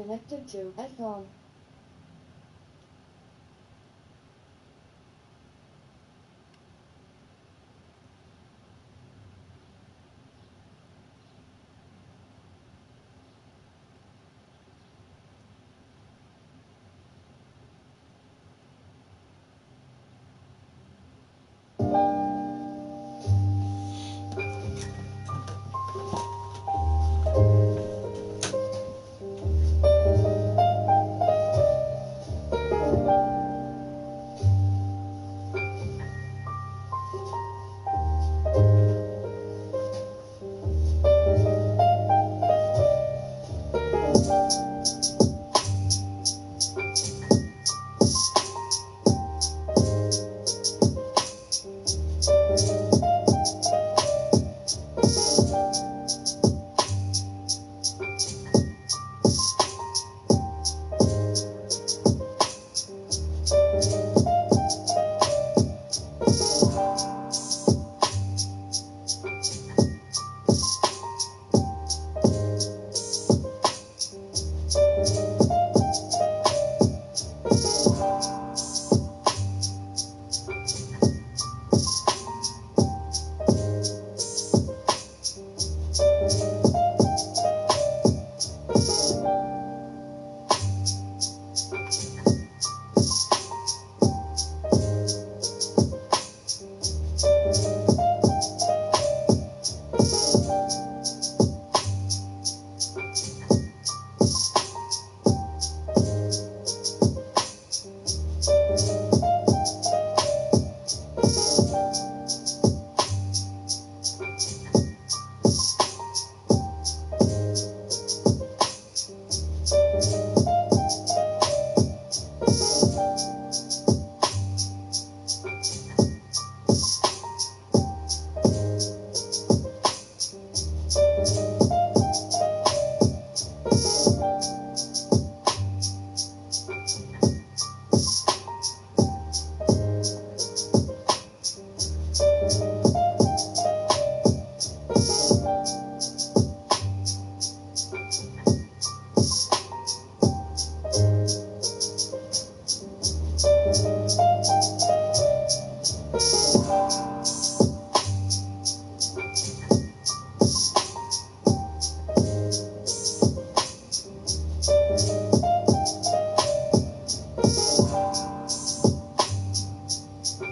connected to iPhone.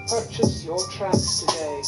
Purchase your tracks today.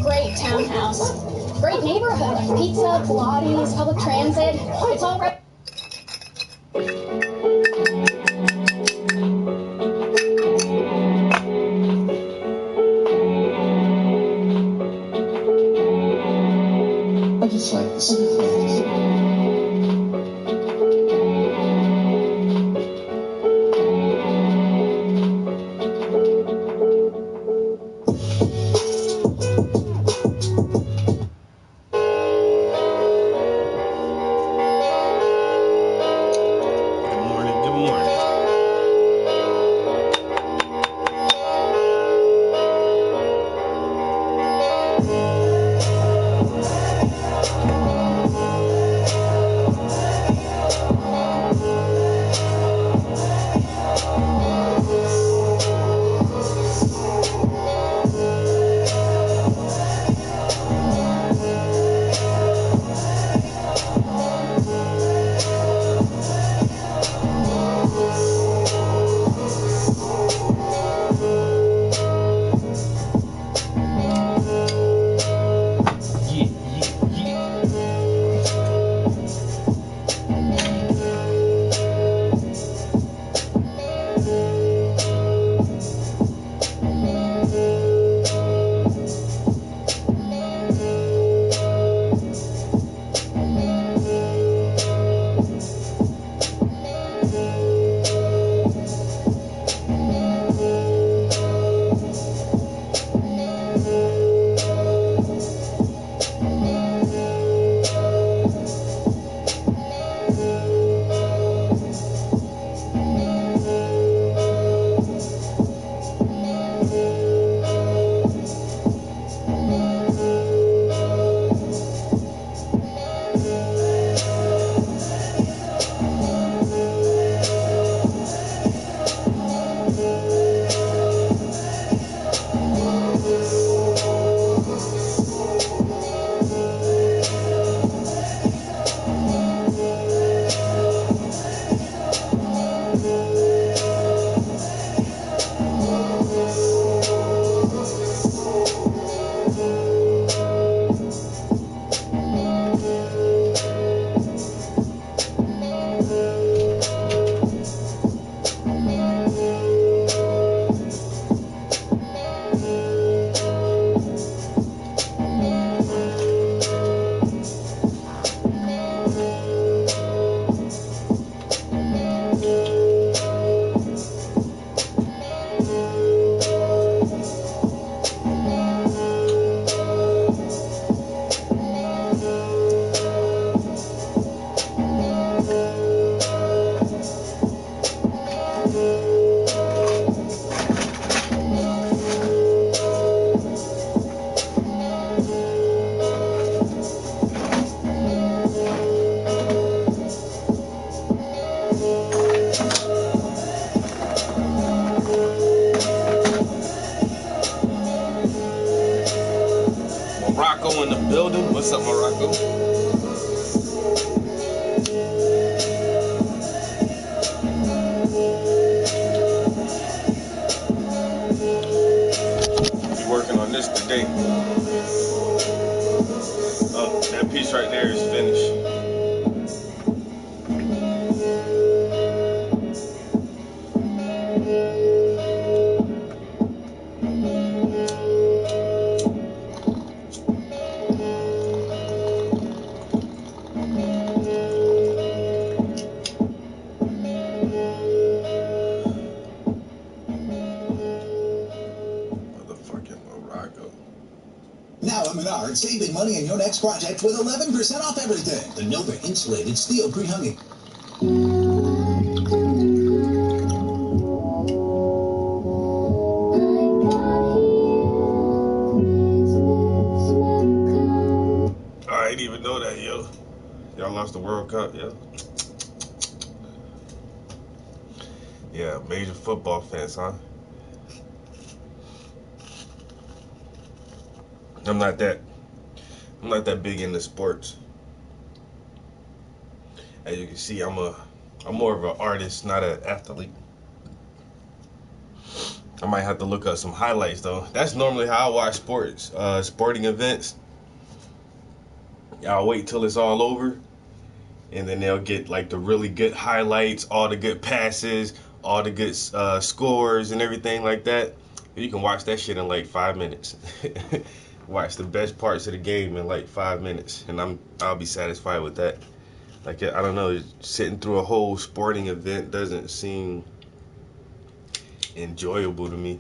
Great townhouse. Great neighborhood. Pizza, Pilates, public transit. It's all right. I just like the sound. Morocco in the building. What's up, Morocco? this today. Oh, that piece right there is finished. Motherfucking Morocco. Now at Menards, saving money on your next project with 11% off everything. The Nova Insulated Steel Pre-Hunging. I didn't even know that, yo. Y'all lost the World Cup, yo. Yeah, major football fans, huh? I'm not that big into sports. As you can see, I'm more of an artist, not an athlete. I might have to look up some highlights though. That's normally how I watch sports, sporting events. I'll wait till it's all over, and then they'll get like the really good highlights, all the good passes, all the good scores and everything like that. You can watch that shit in like 5 minutes. Watch the best parts of the game in like 5 minutes, and I'll be satisfied with that. Like, I don't know, sitting through a whole sporting event doesn't seem enjoyable to me.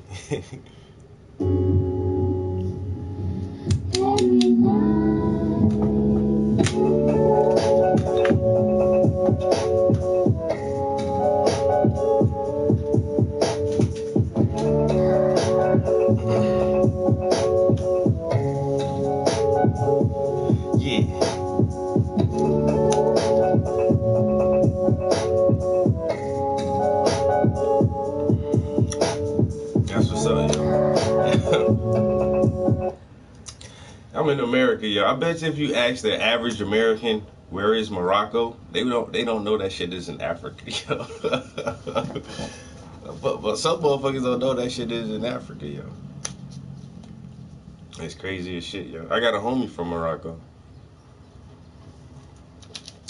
That's what's up, yo. I'm in America, yo. I bet you if you ask the average American where is Morocco, they don't know that shit is in Africa, yo. But some motherfuckers don't know that shit is in Africa, yo. It's crazy as shit, yo. I got a homie from Morocco.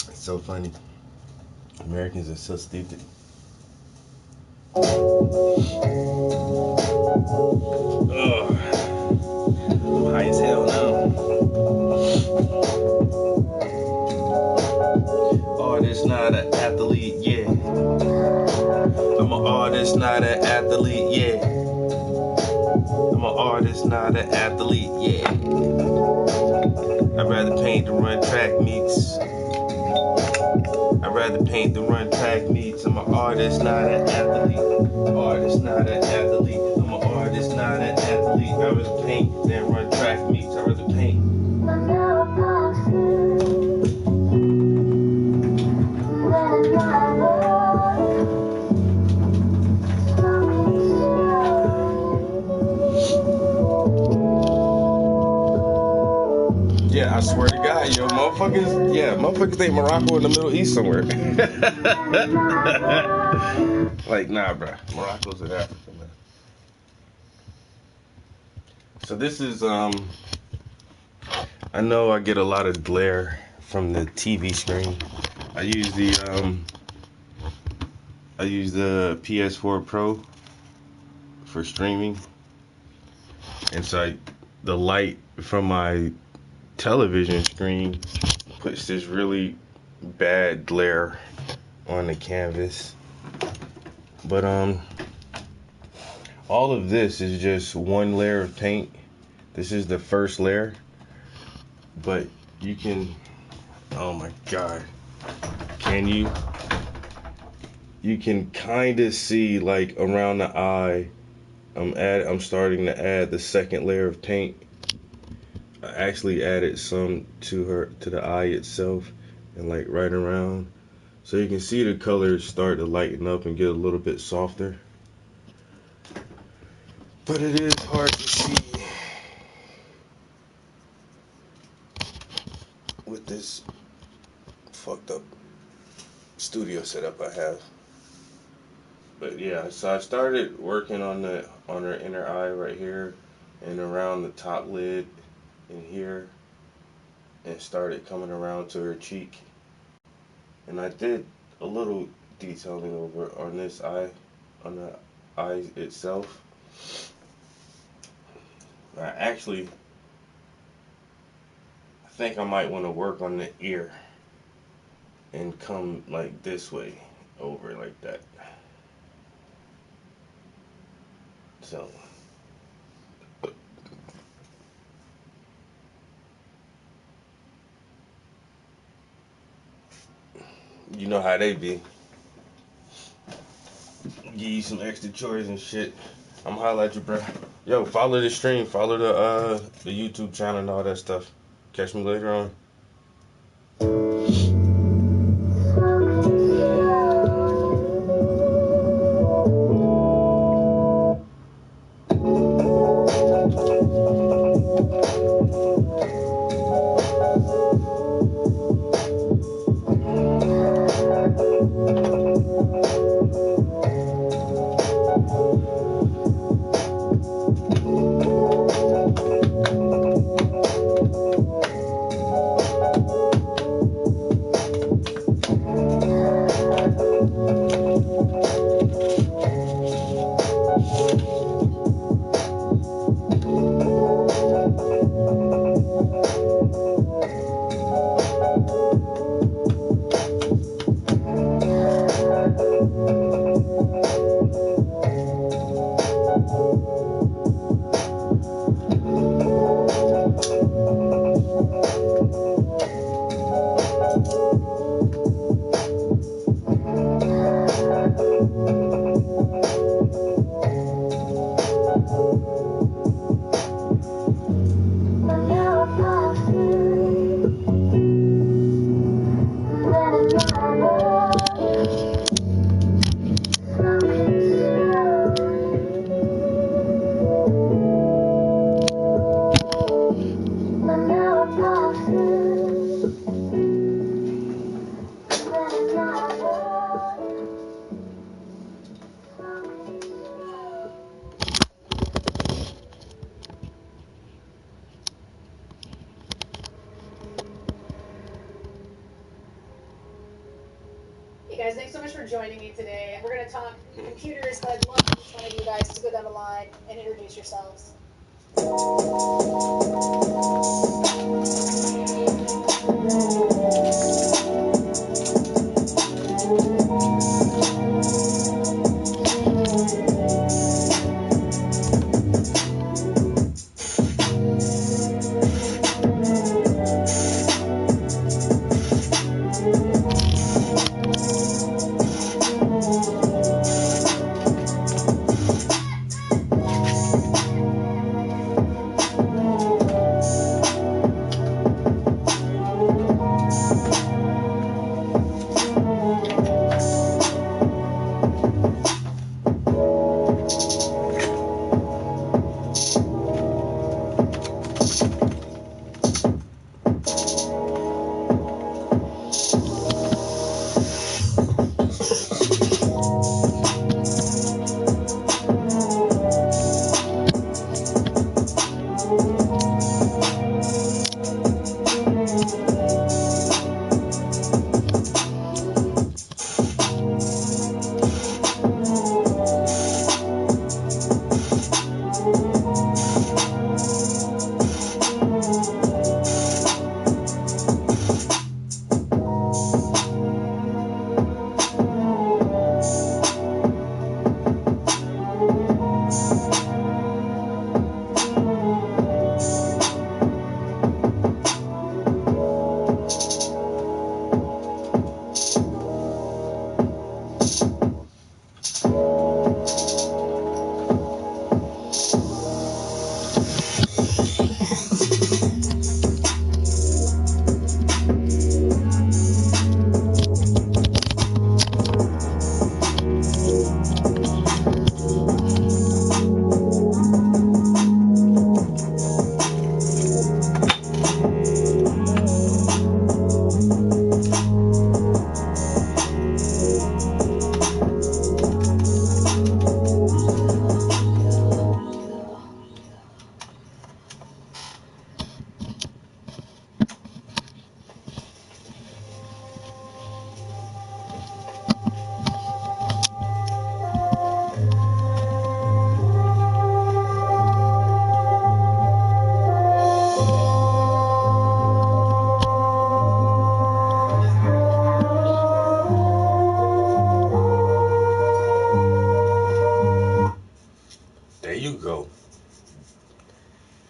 It's so funny. Americans are so stupid. Oh, I'm high as hell now. Artist, not an athlete, yeah. I'm an artist, not an athlete, yeah. I'm an artist, not an athlete, yeah. I'd rather paint than run track meets. I'd rather paint than run track meets. I'm an artist, not an athlete. Artist, not an athlete. I'm an artist, not an athlete. I'd rather paint than run track meets. I'd rather paint. Yeah, I swear to God, yo, motherfuckers think Morocco in the Middle East somewhere. Like, nah, bro, Morocco's in Africa, man. So this is, I know I get a lot of glare from the TV screen. I use the PS4 Pro for streaming, and so the light from my television screen puts this really bad glare on the canvas. But all of this is just one layer of paint. This is the first layer, but you can, oh my God, you can kind of see like around the eye. I'm starting to add the second layer of paint. I actually added some to the eye itself and like right around, so you can see the colors start to lighten up and get a little bit softer. But it is hard to see with this fucked up studio setup I have. But yeah, so I started working on her inner eye right here. and around the top lid in here, and started coming around to her cheek. And I did a little detailing over on this eye, on the eye itself. I think I might want to work on the ear and come like this way over like that. So you know how they be. Give you some extra chores and shit. I'm gonna holla at you, bro. Yo, follow the stream, follow the YouTube channel and all that stuff. Catch me later on. Guys, thanks so much for joining me today. We're going to talk computers, but I'd love for each one of you guys to go down the line and introduce yourselves.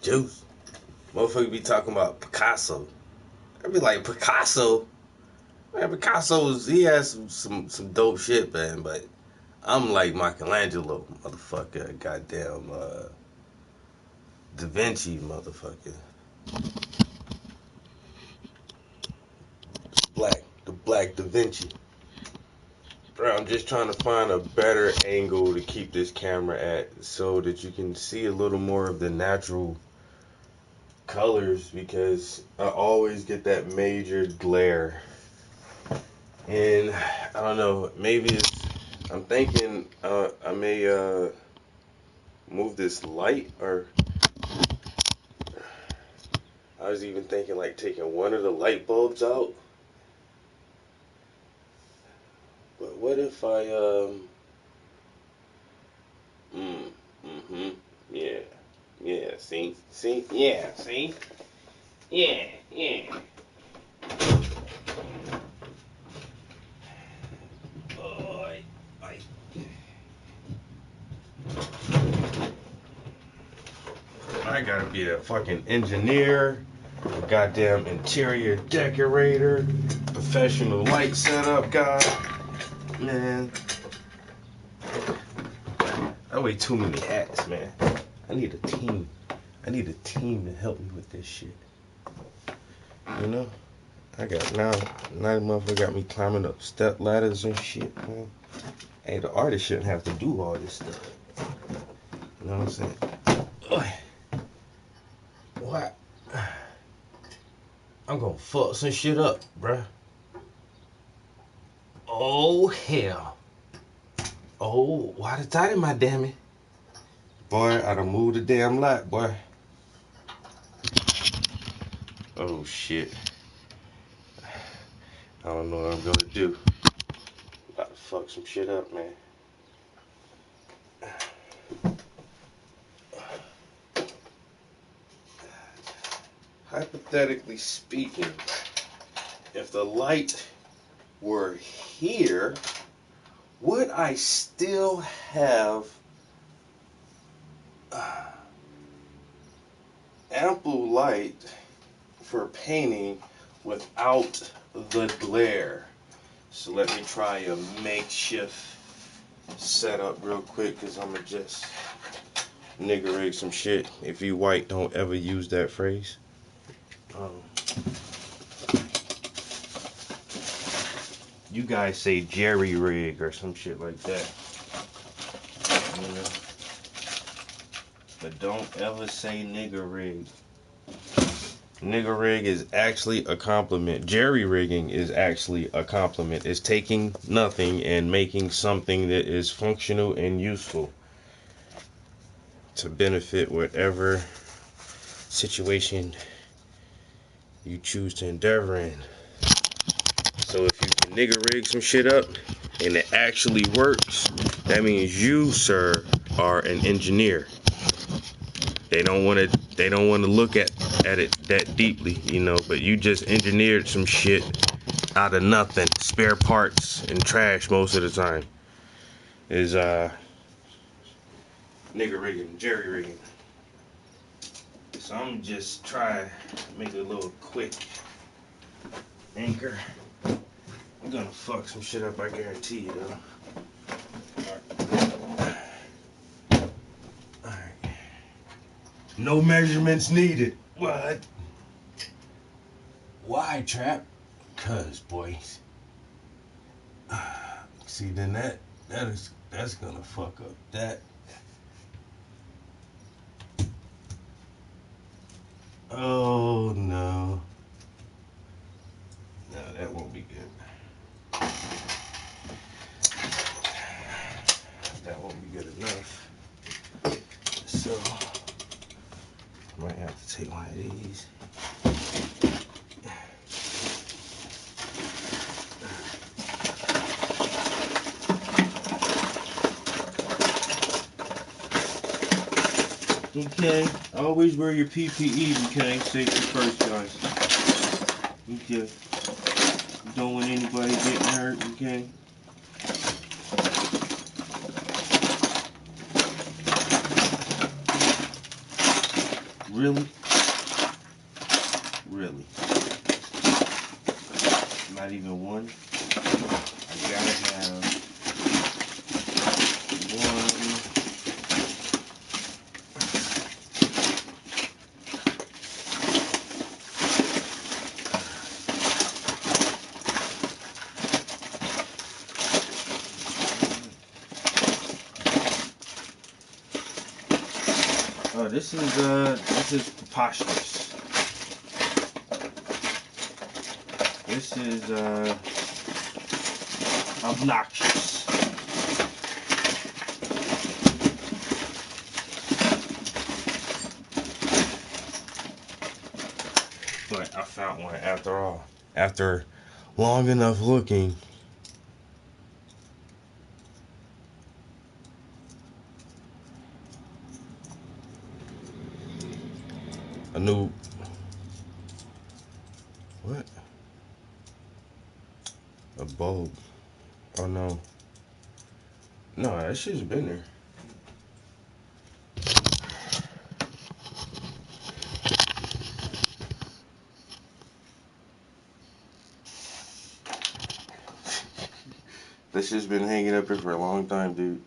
juice. Motherfucker be talking about Picasso. I be like, Picasso? Man, he has some dope shit, man, but I'm like Michelangelo, motherfucker. Goddamn, Da Vinci, motherfucker. The black Da Vinci. Bro, I'm just trying to find a better angle to keep this camera at so that you can see a little more of the natural colors, because I always get that major glare. And I don't know, maybe I'm thinking I may move this light, or I was even thinking like taking one of the light bulbs out. But what if I yeah, see, yeah. I gotta be a fucking engineer, a goddamn interior decorator, professional light setup guy. Man, I wear too many hats, man. I need a team. I need a team to help me with this shit. You know? Now the motherfucker got me climbing up step ladders and shit, man. Hey, the artist shouldn't have to do all this stuff. You know what I'm saying? What? I'm gonna fuck some shit up, bruh. Oh, hell. Oh, why the tight in my damn it? Boy, I done moved the damn light, boy. Oh, shit. I don't know what I'm gonna do. About to fuck some shit up, man. Hypothetically speaking, if the light were here, would I still have ample light for painting without the glare? So let me try a makeshift setup real quick, because I'm gonna just nigga rig some shit. If you white, don't ever use that phrase. You guys say jerry rig or some shit like that. You know? But don't ever say nigger rig. Nigger rig is actually a compliment. Jerry rigging is actually a compliment. It's taking nothing and making something that is functional and useful to benefit whatever situation you choose to endeavor in. So if you can nigger rig some shit up and it actually works, that means you, sir, are an engineer. They don't want to look at it that deeply, you know, but you just engineered some shit out of nothing. Spare parts and trash most of the time is nigger rigging, jerry rigging. So I'm just try to make a little quick anchor. I'm gonna fuck some shit up, I guarantee you, though. Alright. No measurements needed. What? Why, Trap? Cause, boys. See, then that's gonna fuck up that. Oh, no. No, that won't be good. That won't be good enough. So, I might have to take one of these. Okay, always wear your PPE, okay? Safety first, guys. Okay. Don't want anybody getting hurt, okay? Really? Really? Not even one? I gotta have one. Oh, this is preposterous. This is obnoxious. But I found one after all. After long enough looking. A new, what? A bulb. Oh no. No, that shit's been there. That shit's been hanging up here for a long time, dude.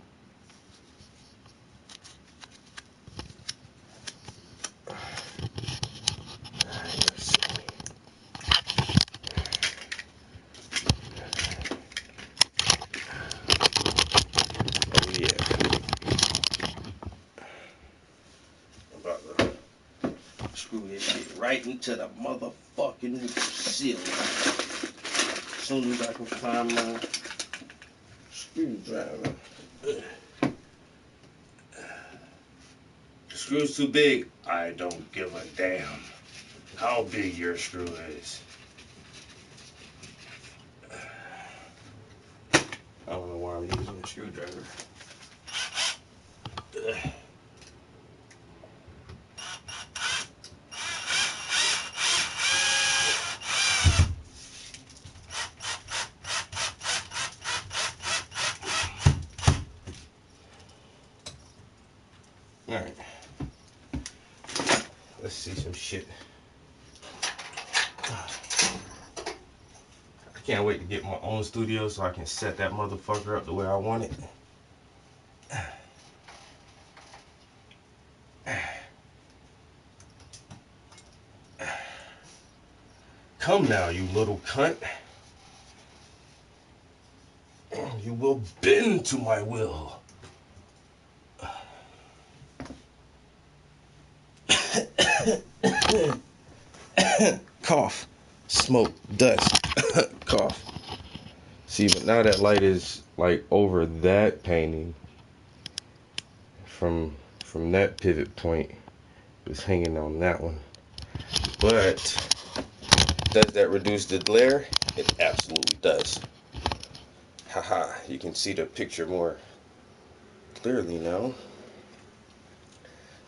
Screw this shit right into the motherfucking ceiling. As soon as I can find my screwdriver. The screw's too big. I don't give a damn how big your screw is. I don't know why I'm using a screwdriver. Alright. Let's see some shit. I can't wait to get my own studio so I can set that motherfucker up the way I want it. Come now, you little cunt. You will bend to my will. Cough. Smoke. Dust. Cough. See, but now that light is like over that painting. From that pivot point. It was hanging on that one. But does that reduce the glare? It absolutely does. Haha, you can see the picture more clearly now.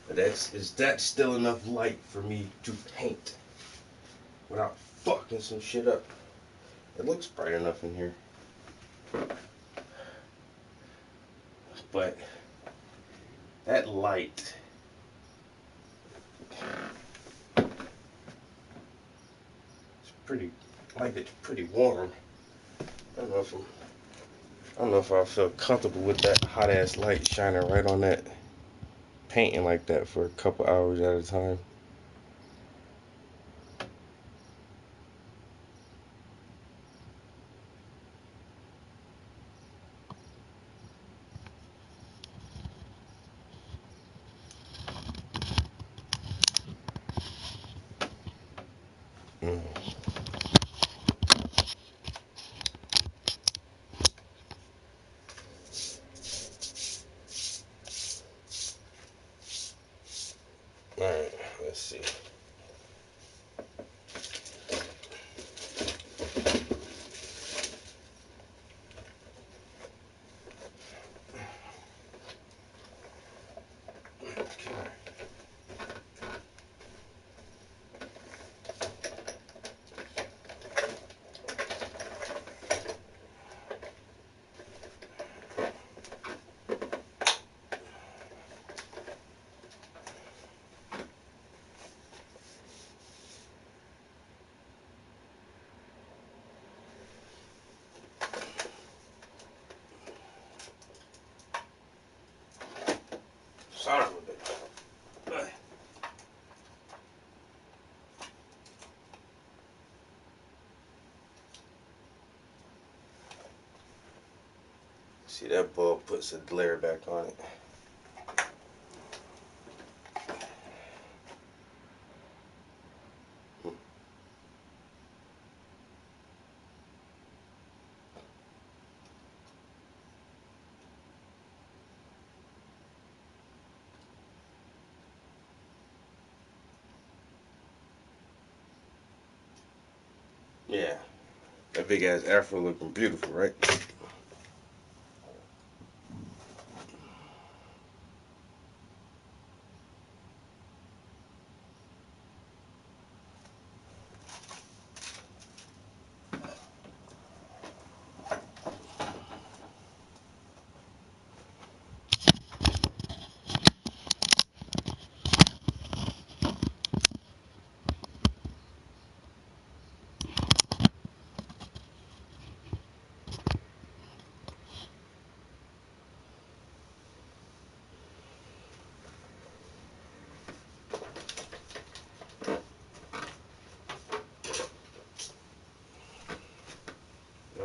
But is that still enough light for me to paint without fucking some shit up? It looks bright enough in here. But that light, it's pretty, like it's pretty warm. I don't know if I feel comfortable with that hot ass light shining right on that painting like that for a couple hours at a time. Alright, let's see. powerful bit. See, that bulb puts a glare back on it. Yeah, that big ass afro looking beautiful, right?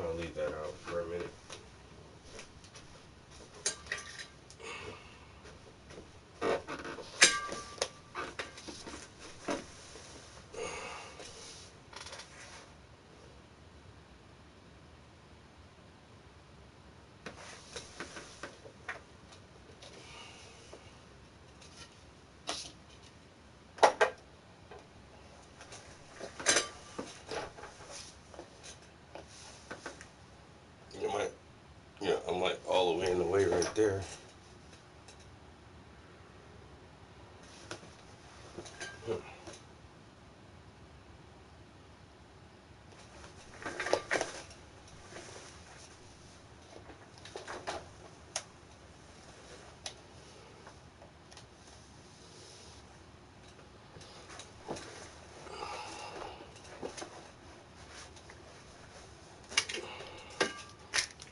I'll leave that out for a minute. I'm like all the way in the way right there.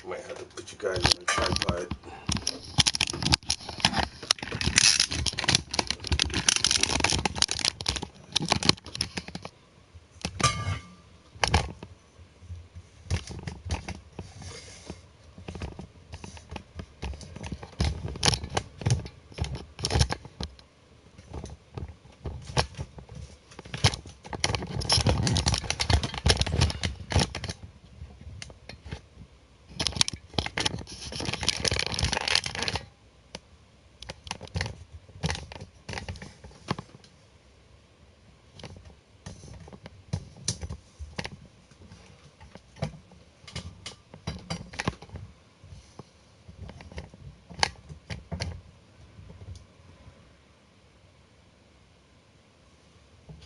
Might have to put you guys on a tripod.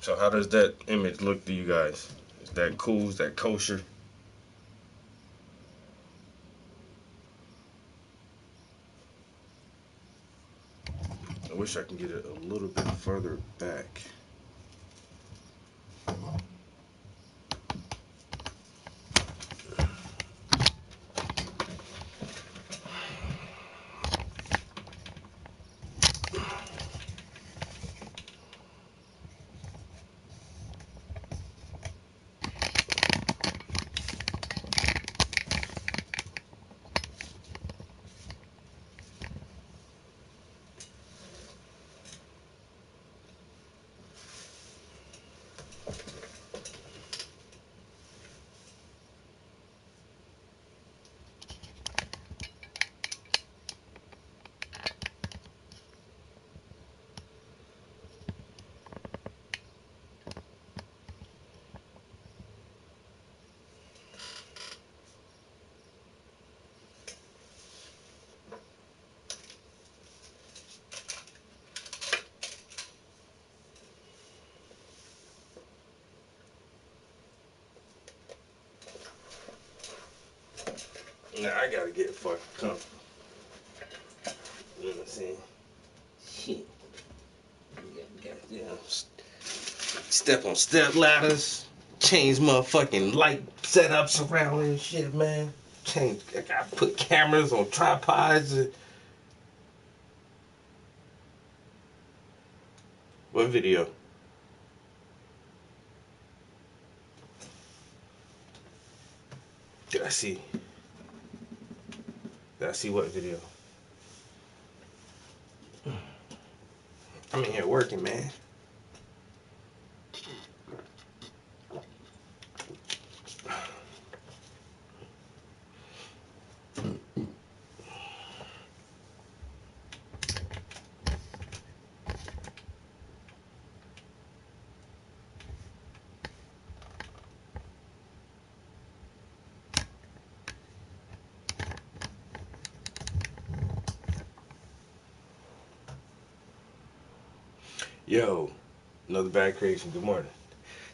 So how does that image look to you guys? Is that cool? Is that kosher? I wish I can get it a little bit further back. Now I gotta get fucking comfortable. You know what I'm saying? Shit. Goddamn. Step on step ladders. Change motherfucking light setups around and shit, man. I gotta put cameras on tripods. What video? Did I see what video? I'm in here working, man. Yo, another bad creation. Good morning.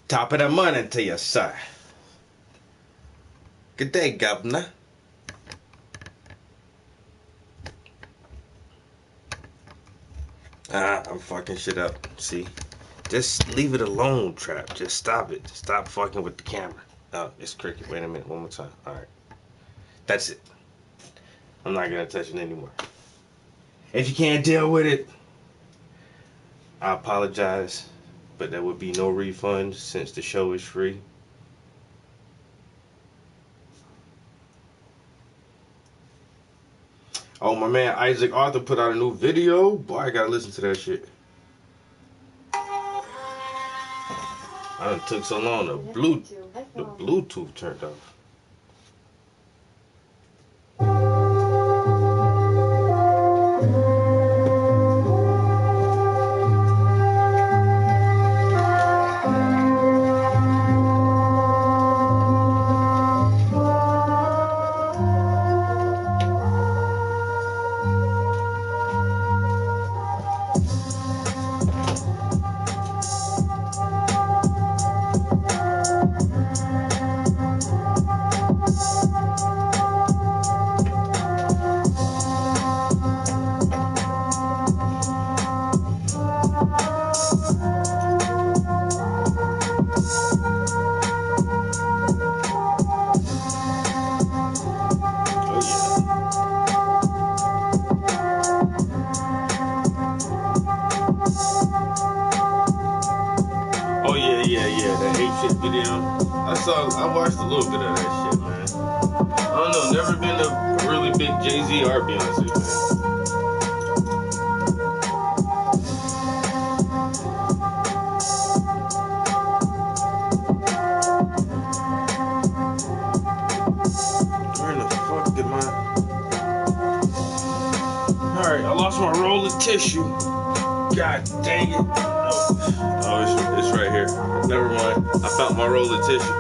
Top of the morning to you, sir. Good day, Governor. I'm fucking shit up. See? Just leave it alone, Trap. Just stop it. Just stop fucking with the camera. Oh, it's cricket. Wait a minute. One more time. Alright. That's it. I'm not gonna touch it anymore. If you can't deal with it, I apologize, but there would be no refund since the show is free. Oh, my man Isaac Arthur put out a new video. Boy, I gotta listen to that shit. I done took so long. The Bluetooth turned off. I watched a little bit of that shit, man. I don't know, never been a really big Jay-Z or Beyonce fan. Where the fuck did my... Alright, I lost my roll of tissue. God dang it. Oh, it's right here. Never mind. I found my roll of tissue.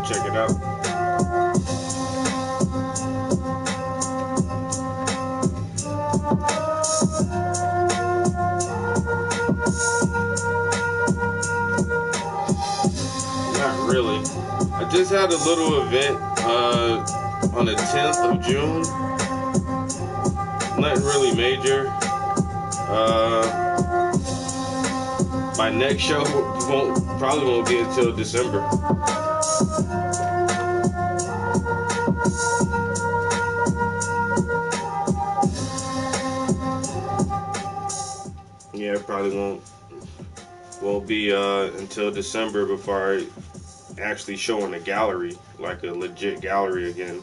Check it out. Not really. I just had a little event on the 10th of June. Nothing really major. My next show probably won't be until December. Yeah, probably won't be until December before I actually show in a gallery, like a legit gallery again.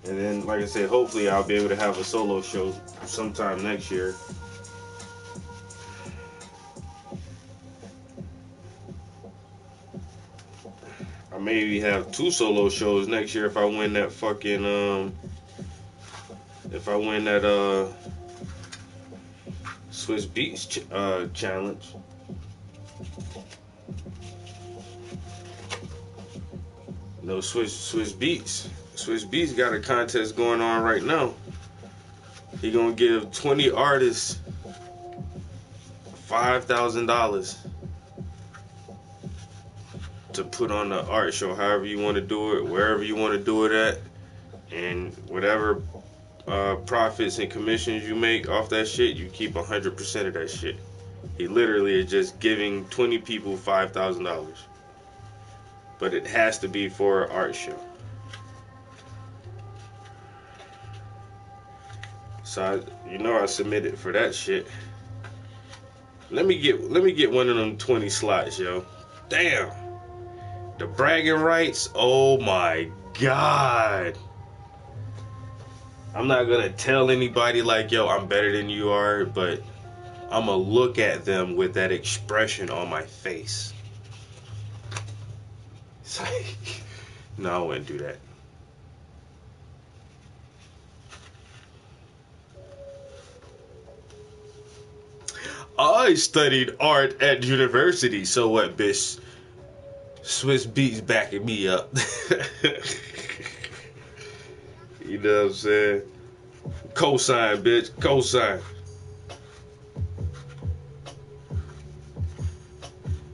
And then, like I said, hopefully I'll be able to have a solo show sometime next year. maybe have 2 solo shows next year if I win that fucking Swiss Beats challenge. No, Swiss Beats got a contest going on right now. He gonna give 20 artists $5,000 to put on the art show, however you want to do it, wherever you want to do it at, and whatever profits and commissions you make off that shit, you keep 100% of that shit. He literally is just giving 20 people $5,000, but it has to be for an art show. So I submitted for that shit. Let me get one of them 20 slots, yo. Damn. The bragging rights, oh my God. I'm not gonna tell anybody like, yo, I'm better than you are, but I'm gonna look at them with that expression on my face. It's like, no, I wouldn't do that. I studied art at university, so what, bitch? Swiss Beats backing me up. You know what I'm saying? Cosign, bitch. Cosign.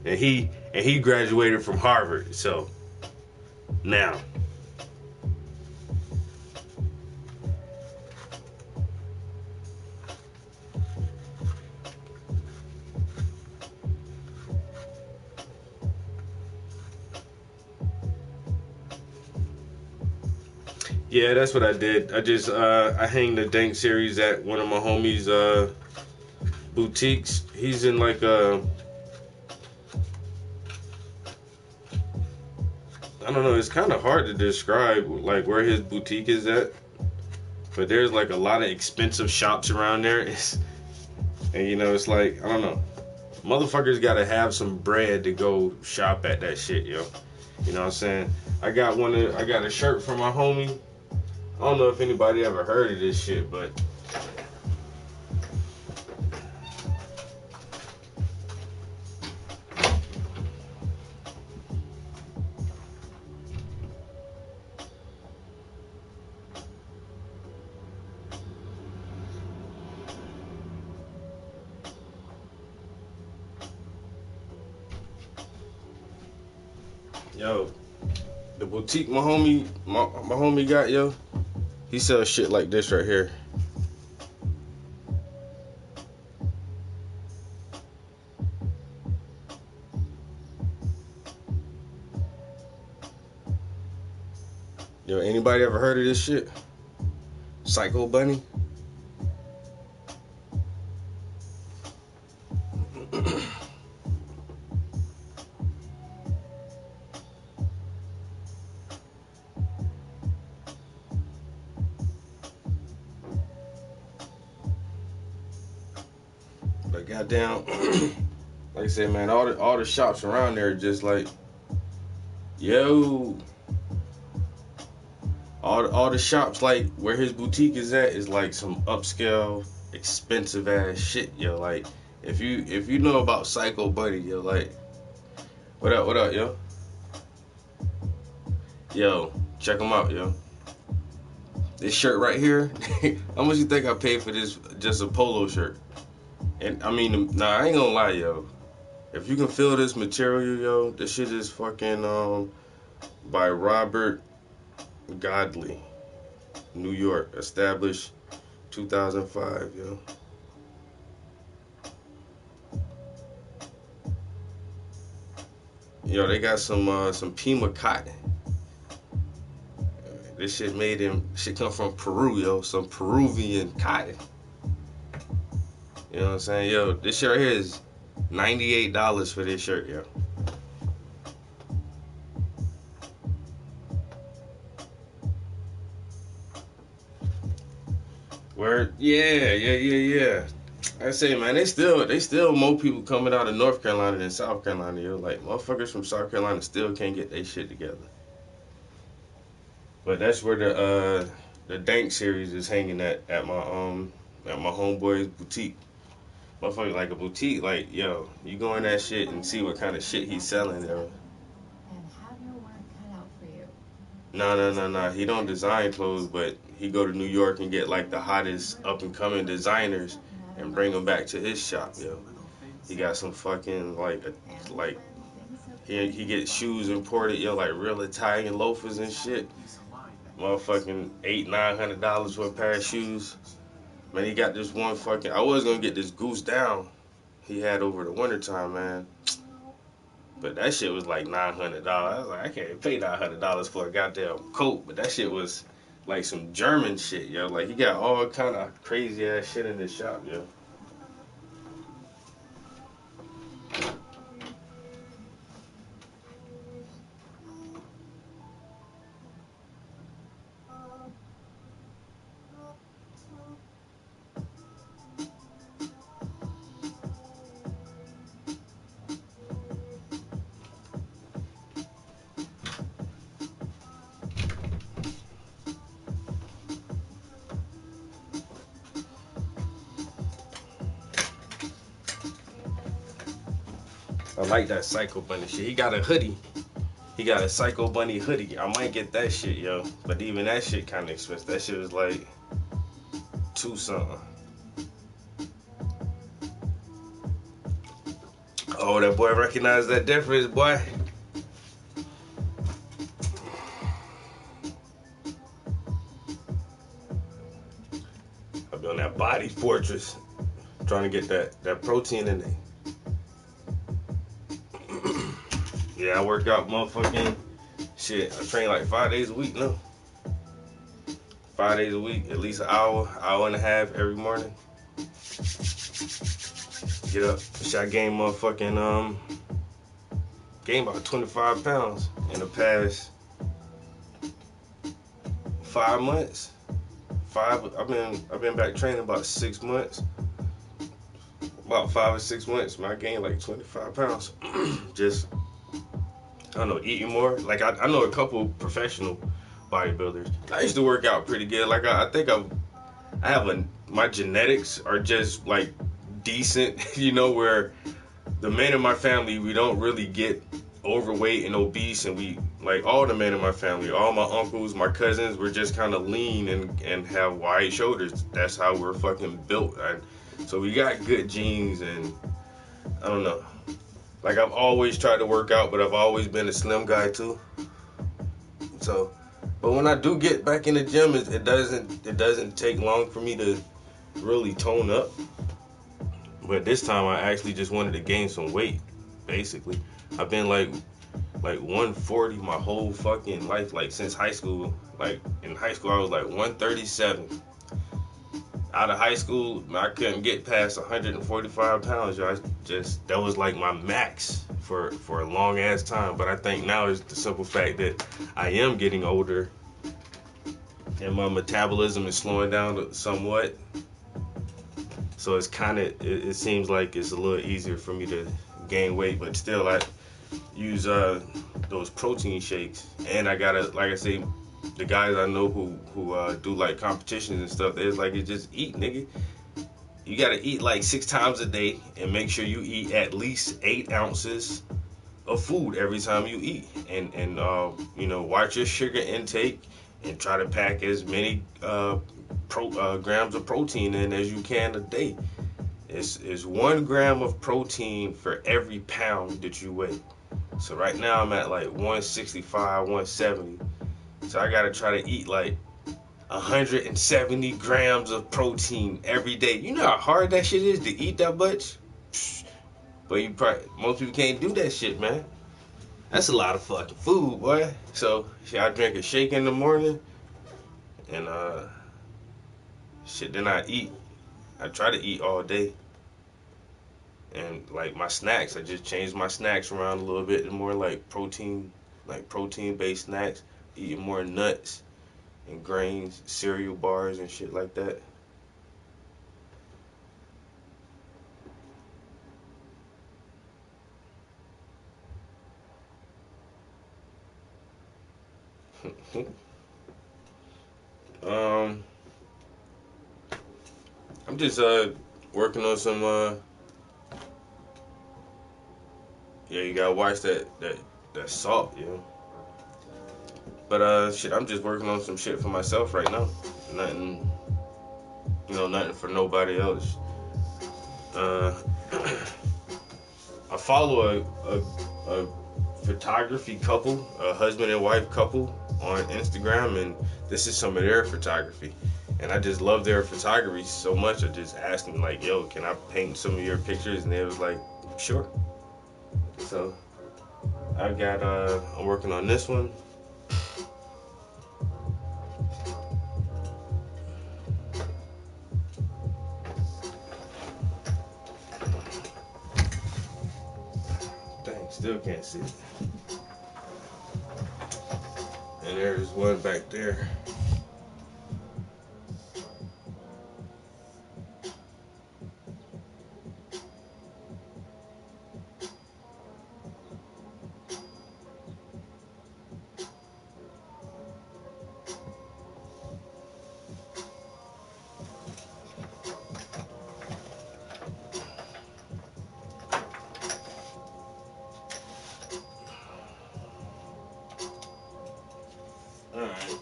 And he graduated from Harvard, so now. Yeah, that's what I did. I hang the Dank series at one of my homies' boutiques. He's in like I don't know, it's kind of hard to describe like where his boutique is at. But there's like a lot of expensive shops around there. And you know, it's like, I don't know. Motherfuckers gotta have some bread to go shop at that shit, yo. You know what I'm saying? I got a shirt from my homie. I don't know if anybody ever heard of this shit, but yo, the boutique my homie got, yo, he sells shit like this right here. Yo, anybody ever heard of this shit? Psycho Bunny? But goddamn, like I said, man, all the shops around there are just like, yo, all the shops like where his boutique is at is like some upscale, expensive ass shit, yo. Like if you know about Psycho Bunny, yo, like what up, yo? Yo, check him out, yo. This shirt right here, how much you think I paid for this? Just a polo shirt. And I mean, nah, I ain't gonna lie, yo. If you can feel this material, yo, this shit is fucking by Robert Godley, New York, established 2005, yo. Yo, they got some Pima cotton. This shit come from Peru, yo. Some Peruvian cotton. You know what I'm saying? Yo, this shirt right here is $98 for this shirt, yo. Word? Yeah. I say, man, they still more people coming out of North Carolina than South Carolina, yo. Like, motherfuckers from South Carolina still can't get their shit together. But that's where the Dank series is hanging at my homeboy's boutique. Motherfucker, like a boutique, like, yo, you go in that shit and see what kind of shit he's selling, yo. And have your work cut out for you. No. He don't design clothes, but he go to New York and get like the hottest up and coming designers and bring them back to his shop, yo. He got some fucking like he gets shoes imported, yo, like real Italian loafers and shit. Motherfucking $800-900 for a pair of shoes. Man, he got this one fucking. I was gonna get this Goose Down he had over the wintertime, man. But that shit was like $900. I was like, I can't pay $900 for a goddamn coat. But that shit was like some German shit, yo. Like, he got all kind of crazy ass shit in his shop, yo. I like that Psycho Bunny shit. He got a hoodie. He got a Psycho Bunny hoodie. I might get that shit, yo. But even that shit kind of expensive. That shit was like $2 something. Oh, that boy recognized that difference, boy. I'll be on that body fortress trying to get that protein in there. Yeah, I work out motherfucking shit. I train like 5 days a week now. 5 days a week, at least an hour and a half every morning. Get up. I gained motherfucking gained about 25 pounds in the past 5 months. I've been back training about 6 months. About 5 or 6 months, man, I gained like 25 pounds. Just, I don't know, eating more. Like, I know a couple professional bodybuilders. I used to work out pretty good. Like, I think my genetics are just like decent, you know, where the men in my family, we don't really get overweight and obese, and we, like, all the men in my family, all my uncles, my cousins, we're just kind of lean and have wide shoulders. That's how we're fucking built. So we got good genes, and I don't know. Like, I've always tried to work out, but I've always been a slim guy too. So, but when I do get back in the gym, it doesn't take long for me to really tone up. But this time I actually just wanted to gain some weight, basically. I've been like 140 my whole fucking life, like since high school. Like, in high school I was like 137. Out of high school, I couldn't get past 145 pounds. That was like my max for a long ass time. But I think now it's the simple fact that I am getting older and my metabolism is slowing down somewhat. So it's it seems like it's a little easier for me to gain weight, but still I use those protein shakes, and I gotta, like I say, the guys I know who do like competitions and stuff, it's like, it's just eat, nigga. You gotta eat like 6 times a day and make sure you eat at least 8 ounces of food every time you eat, and you know, watch your sugar intake and try to pack as many grams of protein in as you can a day. It's 1 gram of protein for every pound that you weigh. So right now I'm at like 165, 170. So I gotta try to eat like 170 grams of protein every day. You know how hard that shit is to eat that much? But most people can't do that shit, man. That's a lot of fucking food, boy. So I drink a shake in the morning, and then I eat. I try to eat all day. And like my snacks, I just changed my snacks around a little bit, more like protein-based snacks, eating more nuts and grains, cereal bars and shit like that. I'm just working on some yeah, you gotta watch that salt, you know. But shit, I'm just working on some shit for myself right now. Nothing, you know, nothing for nobody else. I follow a photography couple, a husband and wife couple on Instagram, and this is some of their photography. And I just love their photography so much. I just asked them, like, yo, can I paint some of your pictures? And they was like, sure. So I got I'm working on this one. Dang, still can't see it. And there's one back there. Alright.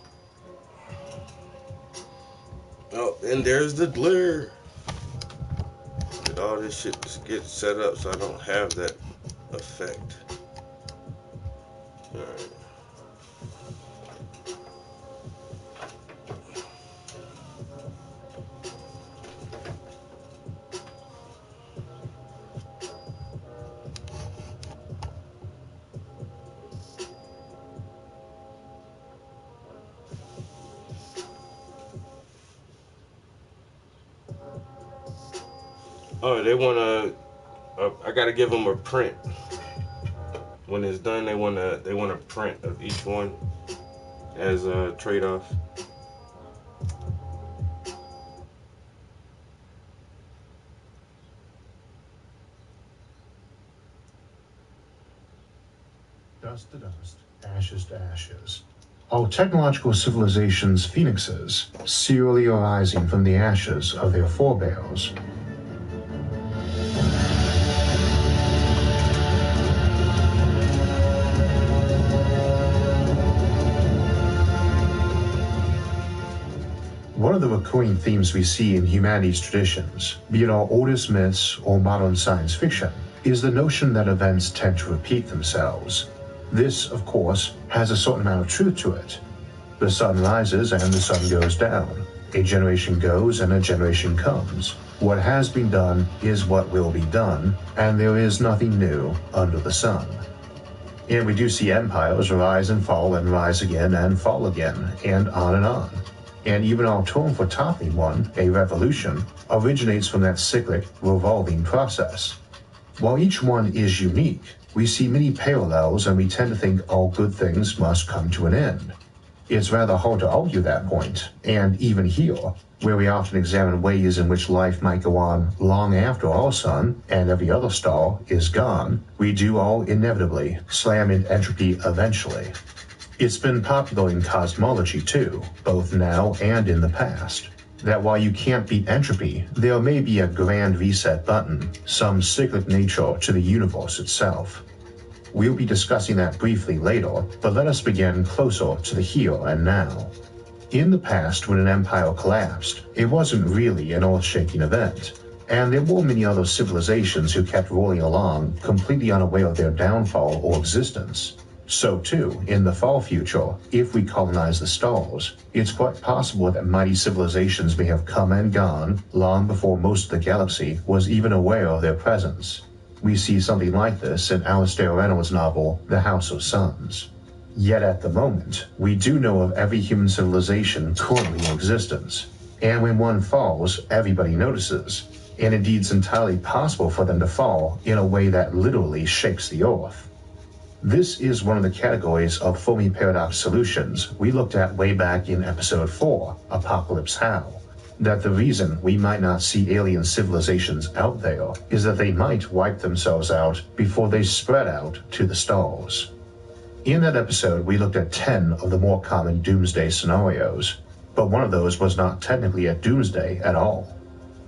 Oh, and there's the glare. Get all this shit to get set up so I don't have that effect. Alright. Oh, they wanna. I gotta give them a print. When it's done, they want a print of each one as a trade-off. Dust to dust, ashes to ashes. Our technological civilization's phoenixes, serially arising from the ashes of their forebears. One of the recurring themes we see in humanity's traditions, be it our oldest myths or modern science fiction, is the notion that events tend to repeat themselves. This, of course, has a certain amount of truth to it. The sun rises and the sun goes down. A generation goes and a generation comes. What has been done is what will be done, and there is nothing new under the sun. And we do see empires rise and rise again and fall again, and on and on. And even our term for toppling one, a revolution, originates from that cyclic, revolving process. While each one is unique, we see many parallels and we tend to think all good things must come to an end. It's rather hard to argue that point, and even here, where we often examine ways in which life might go on long after our sun and every other star is gone, we do all inevitably slam into entropy eventually. It's been popular in cosmology too, both now and in the past, that while you can't beat entropy, there may be a grand reset button, some cyclic nature to the universe itself. We'll be discussing that briefly later, but let us begin closer to the here and now. In the past, when an empire collapsed, it wasn't really an earth-shaking event, and there were many other civilizations who kept rolling along, completely unaware of their downfall or existence. So too, in the far future, if we colonize the stars, it's quite possible that mighty civilizations may have come and gone long before most of the galaxy was even aware of their presence. We see something like this in Alastair Reynolds' novel, The House of Suns. Yet at the moment, we do know of every human civilization currently in existence. And when one falls, everybody notices. And indeed it's entirely possible for them to fall in a way that literally shakes the earth. This is one of the categories of Fermi paradox solutions we looked at way back in episode 4, Apocalypse How. That the reason we might not see alien civilizations out there is that they might wipe themselves out before they spread out to the stars. In that episode, we looked at 10 of the more common doomsday scenarios, but one of those was not technically a doomsday at all.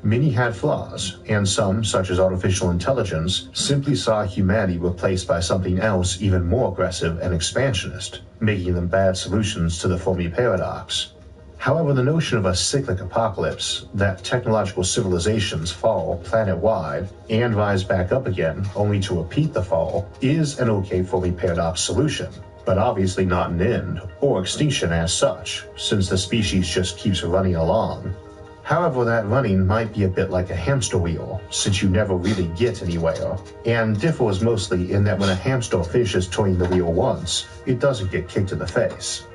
Many had flaws, and some, such as artificial intelligence, simply saw humanity replaced by something else even more aggressive and expansionist, making them bad solutions to the Fermi paradox. However, the notion of a cyclic apocalypse, that technological civilizations fall planet-wide and rise back up again only to repeat the fall, is an okay Fermi paradox solution, but obviously not an end, or extinction as such, since the species just keeps running along. However, that running might be a bit like a hamster wheel, since you never really get anywhere, and differs mostly in that when a hamster finishes turning the wheel once, it doesn't get kicked in the face.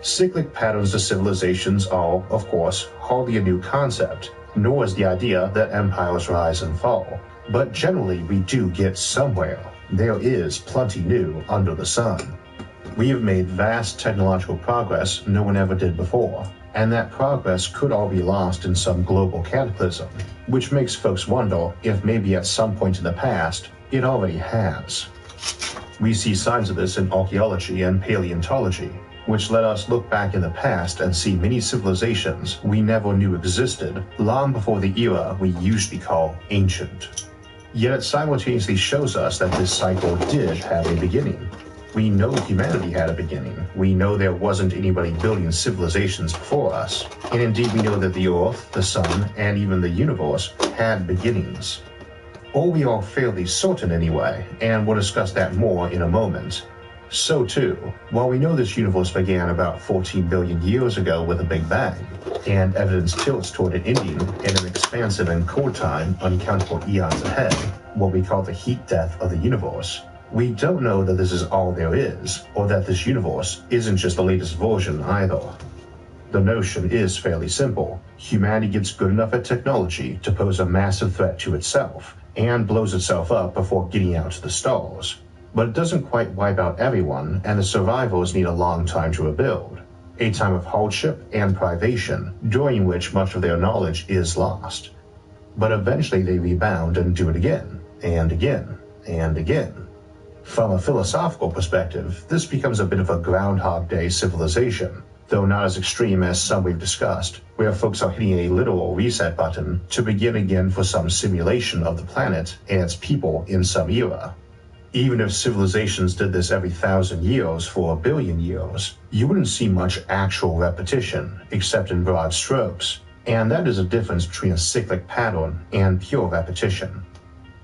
Cyclic patterns of civilizations are, of course, hardly a new concept, nor is the idea that empires rise and fall. But generally, we do get somewhere. There is plenty new under the sun. We have made vast technological progress no one ever did before, and that progress could all be lost in some global cataclysm, which makes folks wonder if maybe at some point in the past, it already has. We see signs of this in archaeology and paleontology, which let us look back in the past and see many civilizations we never knew existed long before the era we usually call ancient. Yet it simultaneously shows us that this cycle did have a beginning. We know humanity had a beginning. We know there wasn't anybody building civilizations before us. And indeed we know that the Earth, the Sun, and even the universe had beginnings. Or we are fairly certain anyway, and we'll discuss that more in a moment. So too, while we know this universe began about 14 billion years ago with a Big Bang, and evidence tilts toward an ending in an expansive and cold time uncountable eons ahead, what we call the heat death of the universe, we don't know that this is all there is, or that this universe isn't just the latest version either. The notion is fairly simple. Humanity gets good enough at technology to pose a massive threat to itself, and blows itself up before getting out to the stars. But it doesn't quite wipe out everyone, and the survivors need a long time to rebuild. A time of hardship and privation, during which much of their knowledge is lost. But eventually they rebound and do it again, and again, and again. From a philosophical perspective, this becomes a bit of a Groundhog Day civilization, though not as extreme as some we've discussed, where folks are hitting a literal reset button to begin again for some simulation of the planet and its people in some era. Even if civilizations did this every 1,000 years for 1 billion years, you wouldn't see much actual repetition, except in broad strokes, and that is a difference between a cyclic pattern and pure repetition.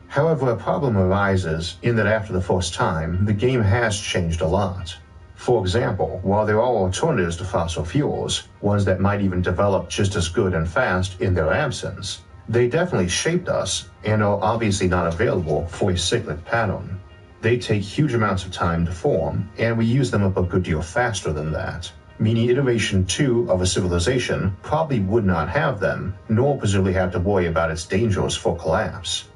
However, a problem arises in that after the first time, the game has changed a lot. For example, while there are alternatives to fossil fuels, ones that might even develop just as good and fast in their absence, they definitely shaped us and are obviously not available for a cyclic pattern. They take huge amounts of time to form, and we use them up a good deal faster than that, meaning iteration 2 of a civilization probably would not have them, nor presumably have to worry about its dangers for collapse.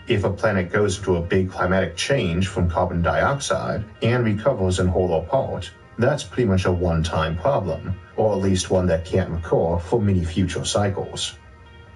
If a planet goes into a big climatic change from carbon dioxide and recovers in whole or part, that's pretty much a one-time problem, or at least one that can't recur for many future cycles.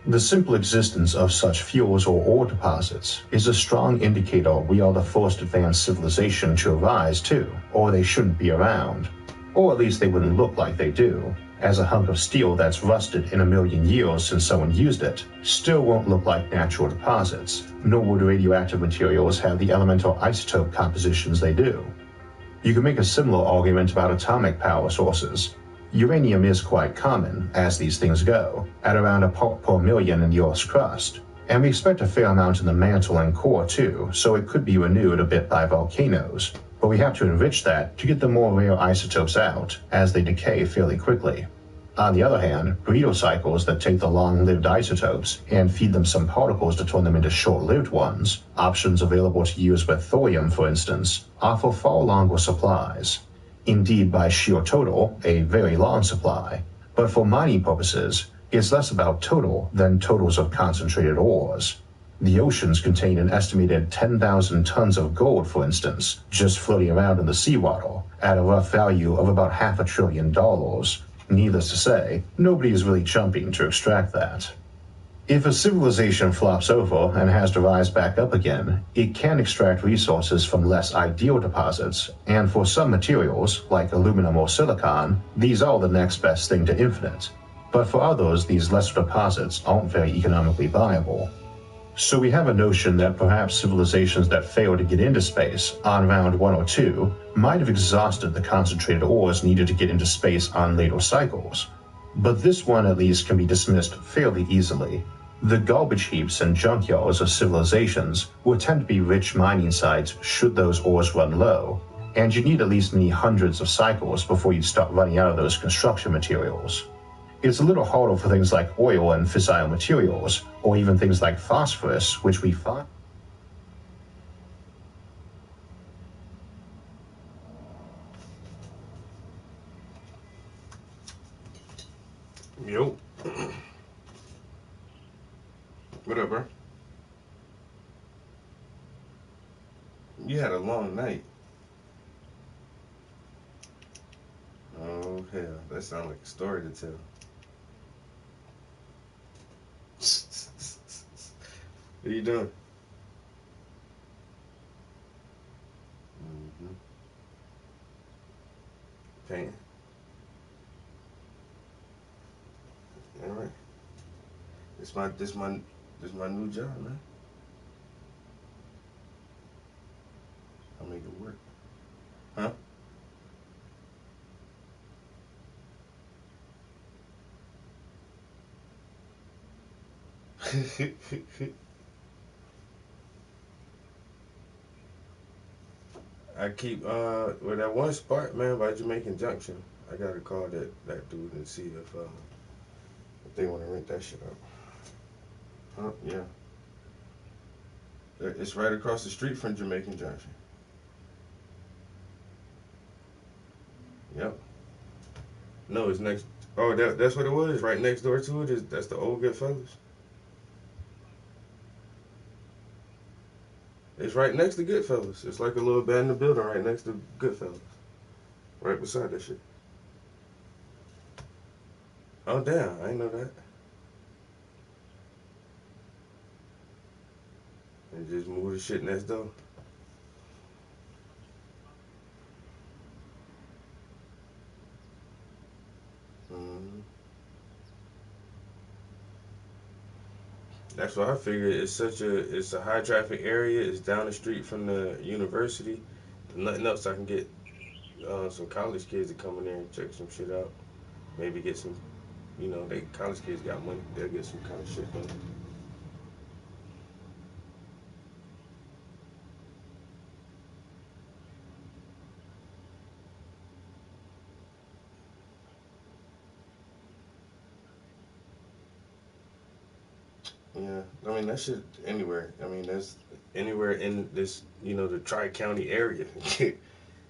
The simple existence of such fuels or ore deposits is a strong indicator we are the first advanced civilization to arise too, or they shouldn't be around. Or at least they wouldn't look like they do, as a hunk of steel that's rusted in 1 million years since someone used it still won't look like natural deposits, nor would radioactive materials have the elemental isotope compositions they do. You can make a similar argument about atomic power sources. Uranium is quite common, as these things go, at around a part per million in the Earth's crust, and we expect a fair amount in the mantle and core too, so it could be renewed a bit by volcanoes, but we have to enrich that to get the more rare isotopes out, as they decay fairly quickly. On the other hand, Pareto cycles that take the long-lived isotopes and feed them some particles to turn them into short-lived ones, options available to use with thorium for instance, offer far longer supplies. Indeed, by sheer total, a very long supply. But for mining purposes, it's less about total than totals of concentrated ores. The oceans contain an estimated 10,000 tons of gold, for instance, just floating around in the seawater, at a rough value of about $500 billion. Needless to say, nobody is really jumping to extract that. If a civilization flops over and has to rise back up again, it can extract resources from less ideal deposits, and for some materials, like aluminum or silicon, these are the next best thing to infinite. But for others, these lesser deposits aren't very economically viable. So we have a notion that perhaps civilizations that fail to get into space on round 1 or 2 might have exhausted the concentrated ores needed to get into space on later cycles. But this one at least can be dismissed fairly easily. The garbage heaps and junkyards of civilizations will tend to be rich mining sites should those ores run low, and you need at least many hundreds of cycles before you start running out of those construction materials. It's a little harder for things like oil and fissile materials, or even things like phosphorus, which we find. Yo. What up, bro? You had a long night. Oh, hell. That sounds like a story to tell. What you doing? Mm-hmm. Painting. All right. This my new job, man. I'll make it work. Huh? I keep with that one spot, man, by Jamaican Junction. I gotta call that dude and see if they want to rent that shit out. Huh? Yeah. It's right across the street from Jamaican Junction. Yep. No, it's next. Oh, that's what it was. Right next door to it. That's the old Goodfellas. It's right next to Goodfellas. It's like a little abandoned building right next to Goodfellas. Right beside that shit. Oh damn, I didn't know that. And just move the shit next door. Mm-hmm. That's why I figured it's a high traffic area. It's down the street from the university. Nothing else I can get some college kids to come in there and check some shit out. Maybe get some, they college kids got money. They'll get some kind of shit done. Yeah, I mean that shit anywhere. I mean that's anywhere in this, the Tri-County area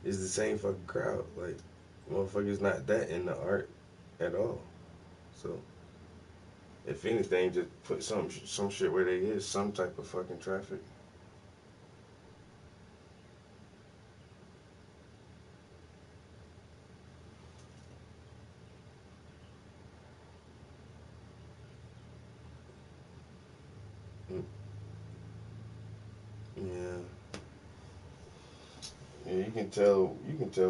is the same fucking crowd. Like, motherfuckers not that in the art at all. So, if anything, just put some shit where there is some type of fucking traffic. Mm, yeah, yeah. You can tell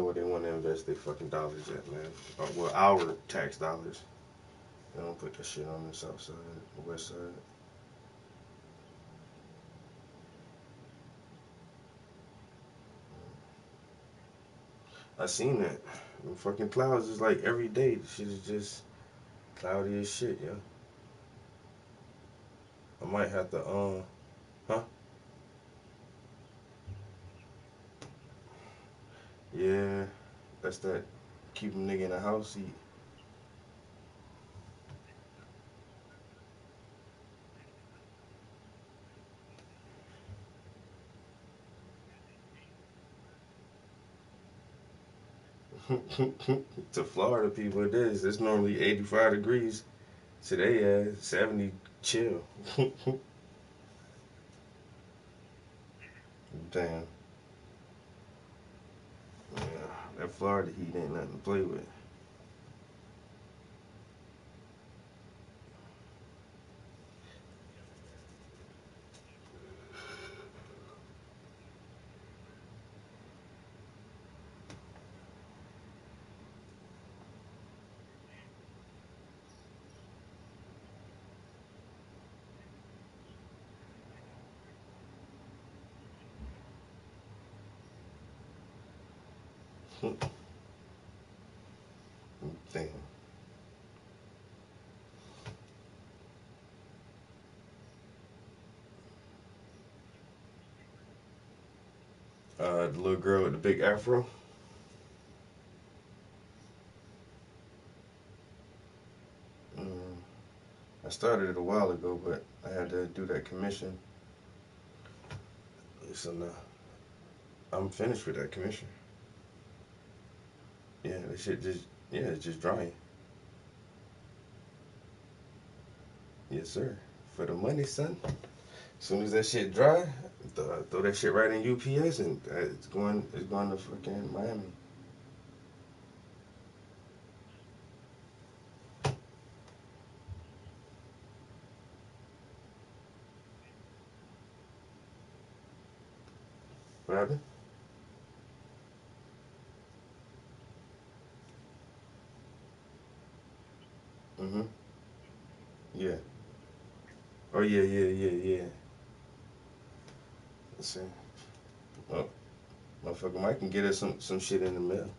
where they want to invest their fucking dollars at, man. Well, our tax dollars. They don't put that shit on the south side, the west side. I seen that. The fucking clouds is like every day. The shit is just cloudy as shit, yo. I might have to, huh? Yeah, that's that. Keep a nigga in the house. To Florida people, it is. It's normally 85 degrees. Today, 70 chill. Damn. Yeah, that Florida heat ain't nothing to play with. Damn. The little girl with the big afro. I started it a while ago, but I had to do that commission. So now I'm finished with that commission. Yeah, that shit just, yeah, it's just drying. Yes, sir. For the money, son. As soon as that shit dry, throw that shit right in UPS, and it's going to fucking Miami. What happened? Mm-hmm. Yeah. Oh yeah, yeah, yeah, yeah. Let's see. Oh, motherfucker Mike can get us some shit in the mail.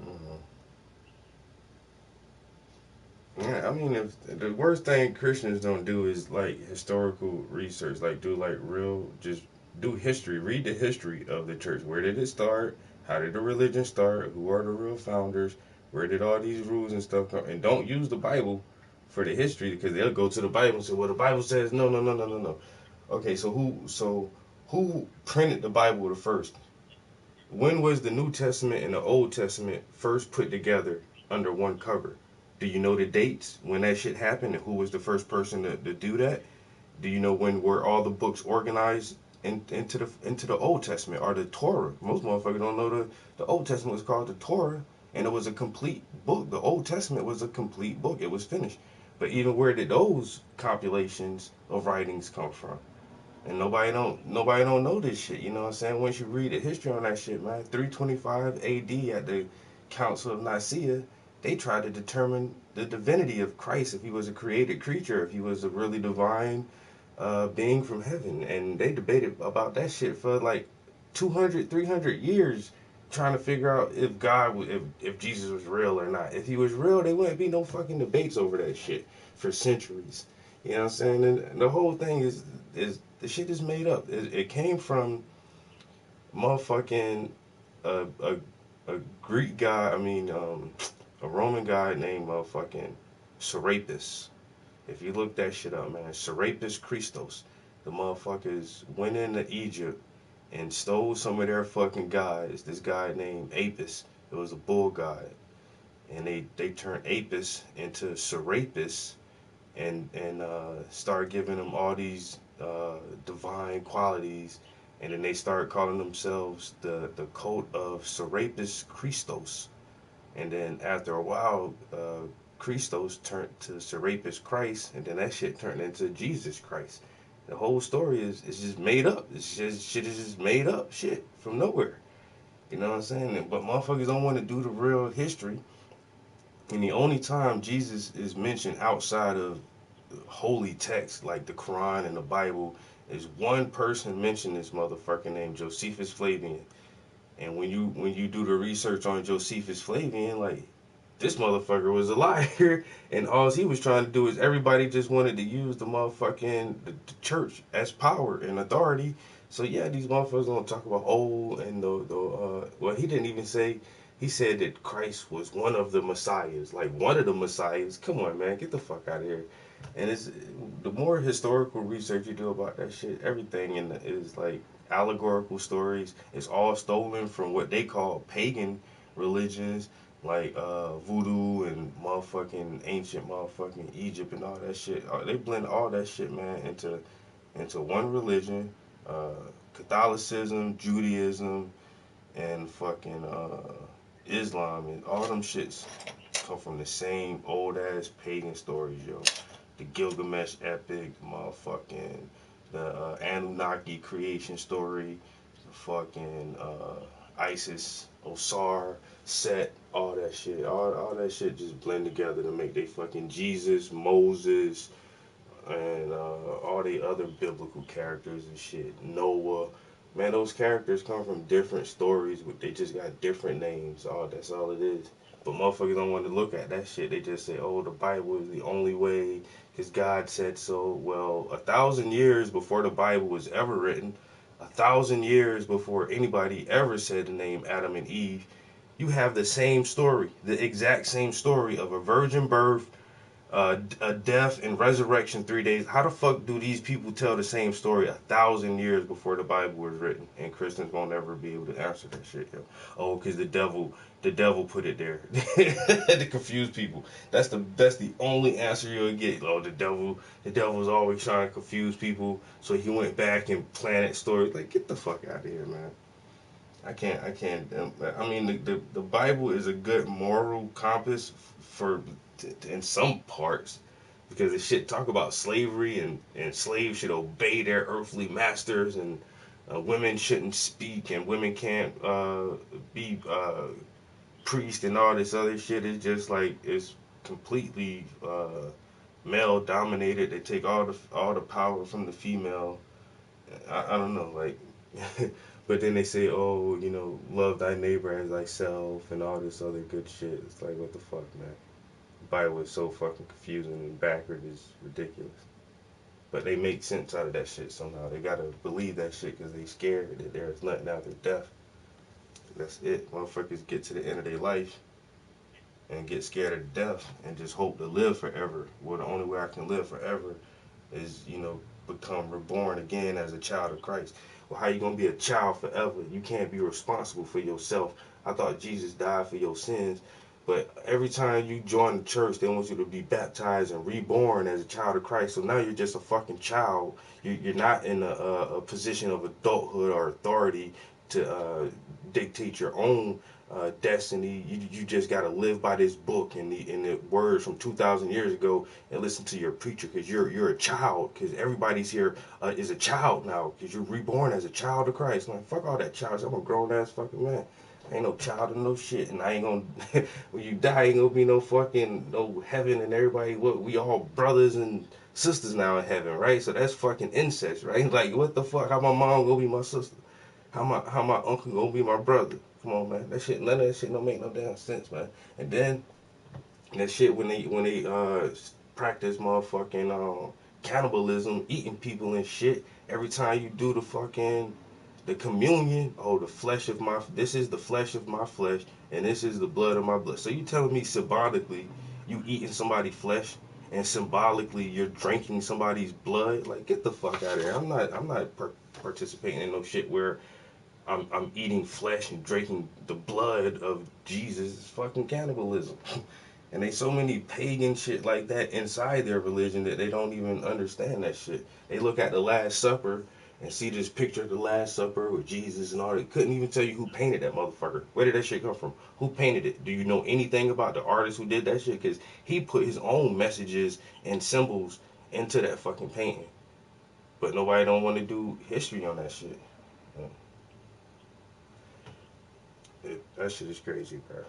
Mm-hmm. Yeah, I mean, if the worst thing Christians don't do is like historical research, like do like real, just do history, read the history of the church. Where did it start? How did the religion start? Who are the real founders? Where did all these rules and stuff come? And don't use the Bible for the history because they'll go to the Bible and say, "Well, the Bible says no, no, no, no, no, no." Okay, so who printed the Bible the first? When was the New Testament and the Old Testament first put together under one cover? Do you know the dates when that shit happened and who was the first person to do that? Do you know when were all the books organized into the Old Testament or the Torah? Most motherfuckers don't know the Old Testament was called the Torah and it was a complete book. The Old Testament was a complete book. It was finished. But even where did those compilations of writings come from? And nobody don't know this shit, you know what I'm saying? Once you read the history on that shit, man, 325 AD at the Council of Nicaea, they tried to determine the divinity of Christ, if he was a created creature, if he was a really divine being from heaven. And they debated about that shit for like 200, 300 years trying to figure out if if Jesus was real or not. If he was real, there wouldn't be no fucking debates over that shit for centuries. You know what I'm saying? And the whole thing is the shit is made up. It came from motherfucking a Greek guy. I mean, a Roman guy named motherfucking Serapis. If you look that shit up, man, Serapis Christos. The motherfuckers went into Egypt and stole some of their fucking gods. This guy named Apis. It was a bull god, and they turned Apis into Serapis and start giving them all these divine qualities, and then they start calling themselves the cult of Serapis Christos. And then after a while, Christos turned to Serapis Christ, and then that shit turned into Jesus Christ. The whole story is just made up. It's just shit is just made up shit from nowhere. You know what I'm saying? But motherfuckers don't want to do the real history. And the only time Jesus is mentioned outside of holy text like the Quran and the Bible is one person mentioned this motherfucker named Josephus Flavian. And when you do the research on Josephus Flavian, like, this motherfucker was a liar, and all he was trying to do is everybody just wanted to use the motherfucking the church as power and authority. So yeah, these motherfuckers gonna talk about and well, he didn't even say. He said that Christ was one of the messiahs, like one of the messiahs. Come on, man, get the fuck out of here. And it's the more historical research you do about that shit, everything in is like allegorical stories. It's all stolen from what they call pagan religions, like voodoo and motherfucking ancient motherfucking Egypt and all that shit. They blend all that shit, man, into one religion. Catholicism, Judaism, and fucking Islam, and all them shits come from the same old ass pagan stories, yo. The Gilgamesh epic, motherfucking the Anunnaki creation story, the fucking Isis, Osar, Set, all that shit. All that shit just blend together to make they fucking Jesus, Moses, and all the other biblical characters and shit. Noah. Man, those characters come from different stories, but they just got different names. That's all it is. But motherfuckers don't want to look at that shit. They just say, oh, the Bible is the only way because God said so. Well, 1,000 years before the Bible was ever written, 1,000 years before anybody ever said the name Adam and Eve, you have the same story, the exact same story of a virgin birth, a death and resurrection 3 days. How the fuck do these people tell the same story 1,000 years before the Bible was written? And Christians won't never be able to answer that shit, yo. Oh, because the devil put it there to confuse people. That's the only answer you'll get. Oh, the devil's always trying to confuse people, so he went back and planted stories. Like, get the fuck out of here, man. I can't. I mean, the Bible is a good moral compass in some parts, because the shit talk about slavery and slaves should obey their earthly masters, and women shouldn't speak, and women can't be priests and all this other shit. It's just like it's completely male dominated. They take all the power from the female. I don't know, like. But then they say, oh, love thy neighbor as thyself and all this other good shit. It's like, what the fuck, man? The Bible is so fucking confusing and backward, is ridiculous. But they make sense out of that shit somehow. They gotta believe that shit because they scared that there's nothing after death. That's it. Motherfuckers get to the end of their life and get scared of death and just hope to live forever. Well, the only way I can live forever is, become reborn again as a child of Christ. Well, how you gonna be a child forever? You can't be responsible for yourself. I thought Jesus died for your sins, but every time you join the church, they want you to be baptized and reborn as a child of Christ. So now you're just a fucking child. You're not in a position of adulthood or authority to dictate your own destiny. You just gotta live by this book and the words from 2,000 years ago and listen to your preacher, because you're a child, because everybody's here is a child now, because you're reborn as a child of Christ. Like, fuck all that child. I'm a grown ass fucking man. I ain't no child of no shit, and I ain't gonna when you die ain't gonna be no heaven, and everybody, we all brothers and sisters now in heaven, right? So that's fucking incest, right? Like, what the fuck? How my mom gonna be my sister? How my uncle gonna be my brother? Come on, man. That shit, none of that shit don't make no damn sense, man. And then that shit when they practice motherfucking cannibalism, eating people and shit. Every time you do the communion, oh, this is the flesh of my flesh, and this is the blood of my blood. So you telling me symbolically you eating somebody's flesh, and symbolically you're drinking somebody's blood? Like, get the fuck out of here. I'm not participating in no shit where I'm eating flesh and drinking the blood of Jesus. It's fucking cannibalism. And there's so many pagan shit like that inside their religion that they don't even understand that shit. They look at the Last Supper and see this picture of the Last Supper with Jesus and all that. Couldn't even tell you who painted that motherfucker. Where did that shit come from? Who painted it? Do you know anything about the artist who did that shit? Because he put his own messages and symbols into that fucking painting. But nobody don't want to do history on that shit. That shit is crazy, bro.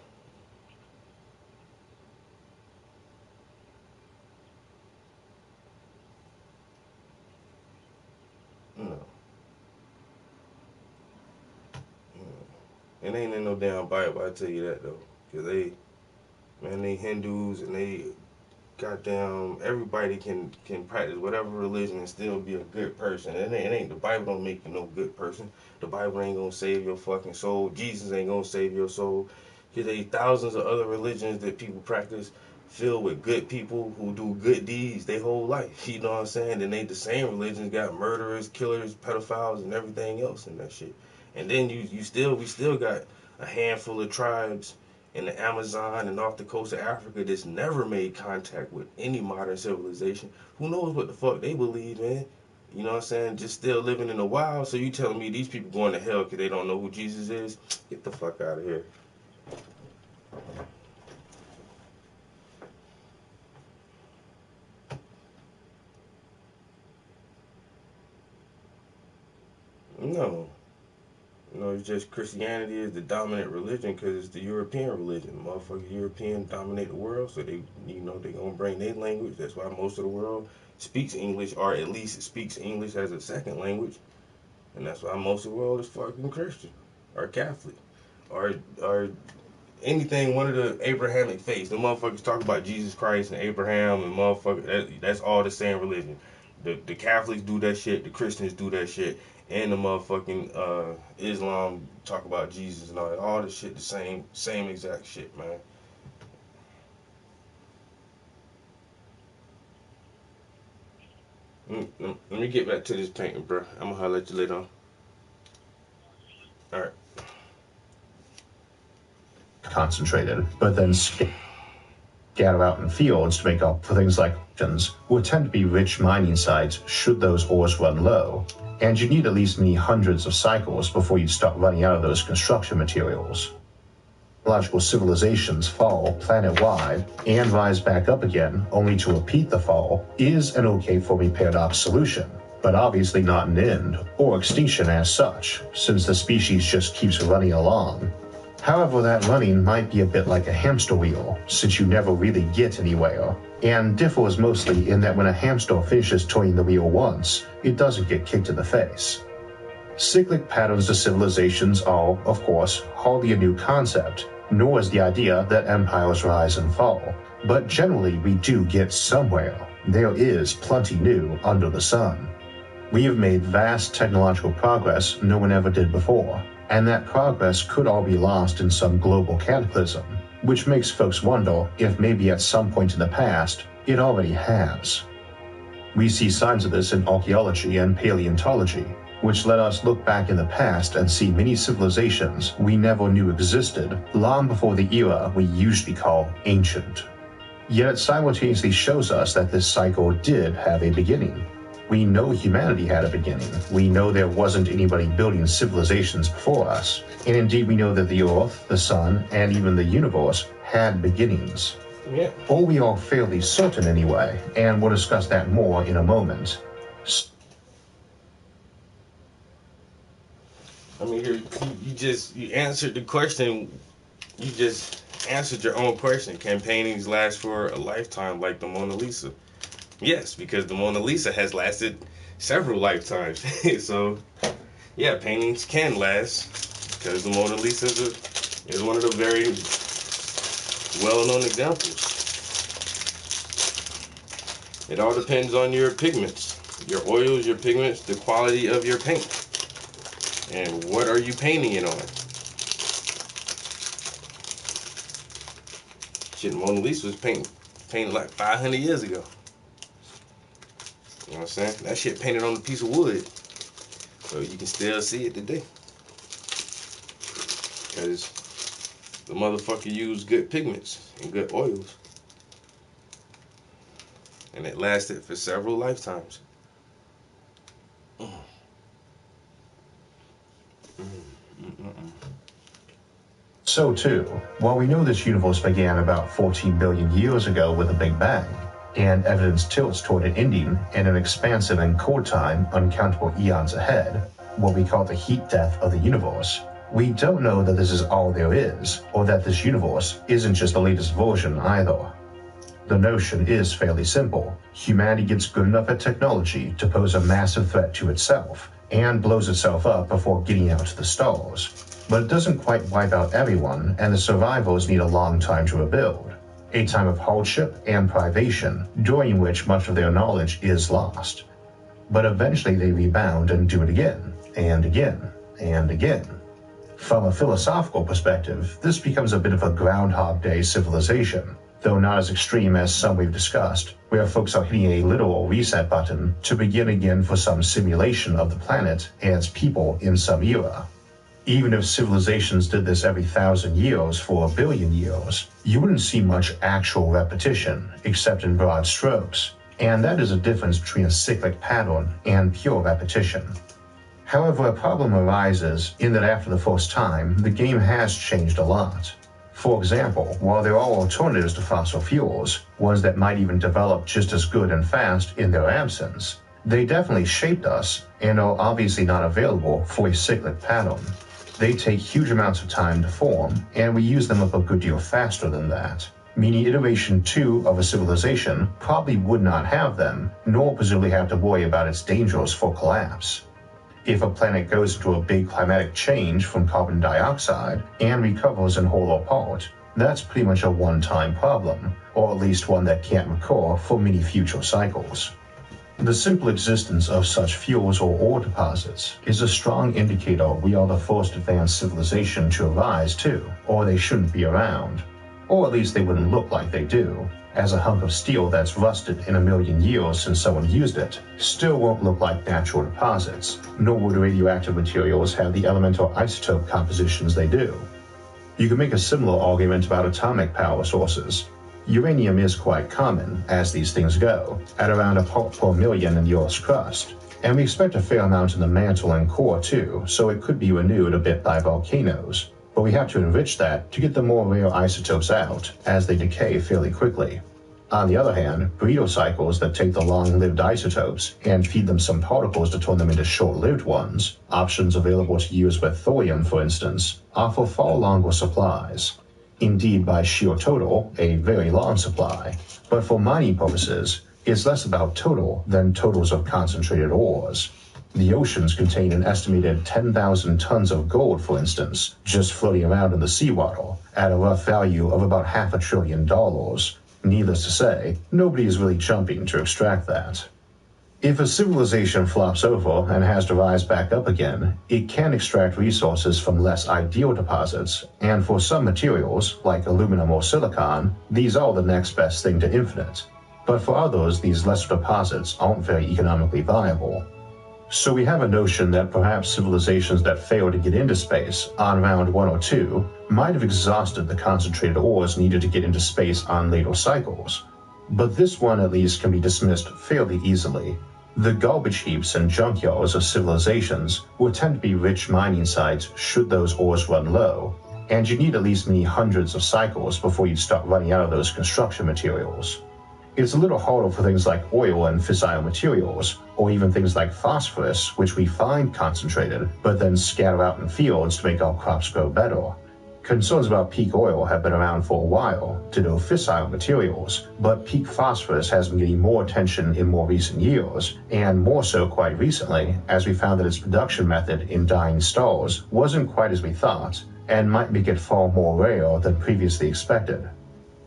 No. It ain't in no damn Bible, I tell you that though. Cause they Hindus and they goddamn everybody can practice whatever religion and still be a good person. It ain't the Bible don't make you no good person. The Bible ain't gonna save your fucking soul. Jesus ain't gonna save your soul. Cause there's thousands of other religions that people practice filled with good people who do good deeds their whole life. You know what I'm saying? And they the same religions got murderers, killers, pedophiles, and everything else in that shit. And then we still got a handful of tribes in the Amazon and off the coast of Africa that's never made contact with any modern civilization. Who knows what the fuck they believe in? You know what I'm saying? Just still living in the wild. So you telling me these people going to hell because they don't know who Jesus is? Get the fuck out of here. No. No, it's just Christianity is the dominant religion because it's the European religion. Motherfucking European dominate the world, so they gonna bring their language. That's why most of the world speaks English, or at least it speaks English as a second language, and that's why most of the world is fucking Christian, or Catholic, or anything one of the Abrahamic faiths. The motherfuckers talk about Jesus Christ and Abraham and motherfucker. That's all the same religion. The Catholics do that shit. The Christians do that shit. And the motherfucking Islam talk about Jesus and all that. All this shit the same exact shit, man. Let me get back to this painting, bro. I'm gonna holler at you later on. Alright. Concentrated, but then scattered out in fields to make up for things like would tend to be rich mining sites should those ores run low, and you need at least many hundreds of cycles before you start running out of those construction materials. Biological civilizations fall planet-wide and rise back up again only to repeat the fall is an okay Fermi paradox solution, but obviously not an end or extinction as such, since the species just keeps running along. However, that running might be a bit like a hamster wheel, since you never really get anywhere, and differs mostly in that when a hamster finishes turning the wheel once, it doesn't get kicked in the face. Cyclic patterns to civilizations are, of course, hardly a new concept, nor is the idea that empires rise and fall, but generally we do get somewhere. There is plenty new under the sun. We have made vast technological progress no one ever did before, and that progress could all be lost in some global cataclysm, which makes folks wonder if maybe at some point in the past it already has. We see signs of this in archaeology and paleontology, which let us look back in the past and see many civilizations we never knew existed long before the era we usually call ancient. Yet it simultaneously shows us that this cycle did have a beginning. We know humanity had a beginning. We know there wasn't anybody building civilizations before us. And indeed we know that the Earth, the Sun, and even the universe had beginnings. Yeah. Or we are fairly certain anyway, and we'll discuss that more in a moment. I mean, you answered the question. You just answered your own question. Can paintings last for a lifetime like the Mona Lisa? Yes, because the Mona Lisa has lasted several lifetimes. So, yeah, paintings can last because the Mona Lisa is one of the very well-known examples. It all depends on your pigments, your oils, your pigments, the quality of your paint, and what are you painting it on. Shit, Mona Lisa was painted like 500 years ago. You know what I'm saying? That shit painted on a piece of wood. So you can still see it today. Because the motherfucker used good pigments and good oils. And it lasted for several lifetimes. So too, while we know this universe began about 14 billion years ago with a Big Bang, and evidence tilts toward an ending in an expansive and cold time uncountable eons ahead, what we call the heat death of the universe, we don't know that this is all there is, or that this universe isn't just the latest version either. The notion is fairly simple. Humanity gets good enough at technology to pose a massive threat to itself, and blows itself up before getting out to the stars. But it doesn't quite wipe out everyone, and the survivors need a long time to rebuild. A time of hardship and privation, during which much of their knowledge is lost. But eventually they rebound and do it again, and again, and again. From a philosophical perspective, this becomes a bit of a Groundhog Day civilization, though not as extreme as some we've discussed, where folks are hitting a literal reset button to begin again for some simulation of the planet and its people in some era. Even if civilizations did this every 1,000 years for 1 billion years, you wouldn't see much actual repetition, except in broad strokes, and that is a difference between a cyclic pattern and pure repetition. However, a problem arises in that after the first time, the game has changed a lot. For example, while there are alternatives to fossil fuels, ones that might even develop just as good and fast in their absence, they definitely shaped us and are obviously not available for a cyclic pattern. They take huge amounts of time to form, and we use them up a good deal faster than that, meaning iteration 2 of a civilization probably would not have them, nor presumably have to worry about its dangers for collapse. If a planet goes into a big climatic change from carbon dioxide and recovers in whole or part, that's pretty much a one-time problem, or at least one that can't recur for many future cycles. The simple existence of such fuels or ore deposits is a strong indicator we are the first advanced civilization to arise too, or they shouldn't be around. Or at least they wouldn't look like they do, as a hunk of steel that's rusted in 1 million years since someone used it still won't look like natural deposits, nor would radioactive materials have the elemental isotope compositions they do. You can make a similar argument about atomic power sources. Uranium is quite common, as these things go, at around a part per million in the Earth's crust, and we expect a fair amount in the mantle and core too, so it could be renewed a bit by volcanoes. But we have to enrich that to get the more rare isotopes out, as they decay fairly quickly. On the other hand, Pareto cycles that take the long-lived isotopes and feed them some particles to turn them into short-lived ones, options available to use with thorium for instance, offer far longer supplies. Indeed, by sheer total, a very long supply. But for mining purposes, it's less about total than totals of concentrated ores. The oceans contain an estimated 10,000 tons of gold, for instance, just floating around in the seawater, at a rough value of about $500 billion. Needless to say, nobody is really jumping to extract that. If a civilization flops over and has to rise back up again, it can extract resources from less ideal deposits, and for some materials, like aluminum or silicon, these are the next best thing to infinite. But for others, these lesser deposits aren't very economically viable. So we have a notion that perhaps civilizations that fail to get into space on round 1 or 2 might have exhausted the concentrated ores needed to get into space on later cycles. But this one at least can be dismissed fairly easily. The garbage heaps and junkyards of civilizations would tend to be rich mining sites should those ores run low, and you need at least many hundreds of cycles before you'd start running out of those construction materials. It's a little harder for things like oil and fissile materials, or even things like phosphorus, which we find concentrated, but then scatter out in fields to make our crops grow better. Concerns about peak oil have been around for a while, ditto fissile materials, but peak phosphorus has been getting more attention in more recent years, and more so quite recently, as we found that its production method in dying stars wasn't quite as we thought, and might make it far more rare than previously expected.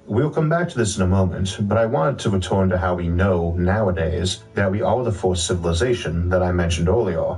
We'll come back to this in a moment, but I wanted to return to how we know nowadays that we are the first civilization that I mentioned earlier.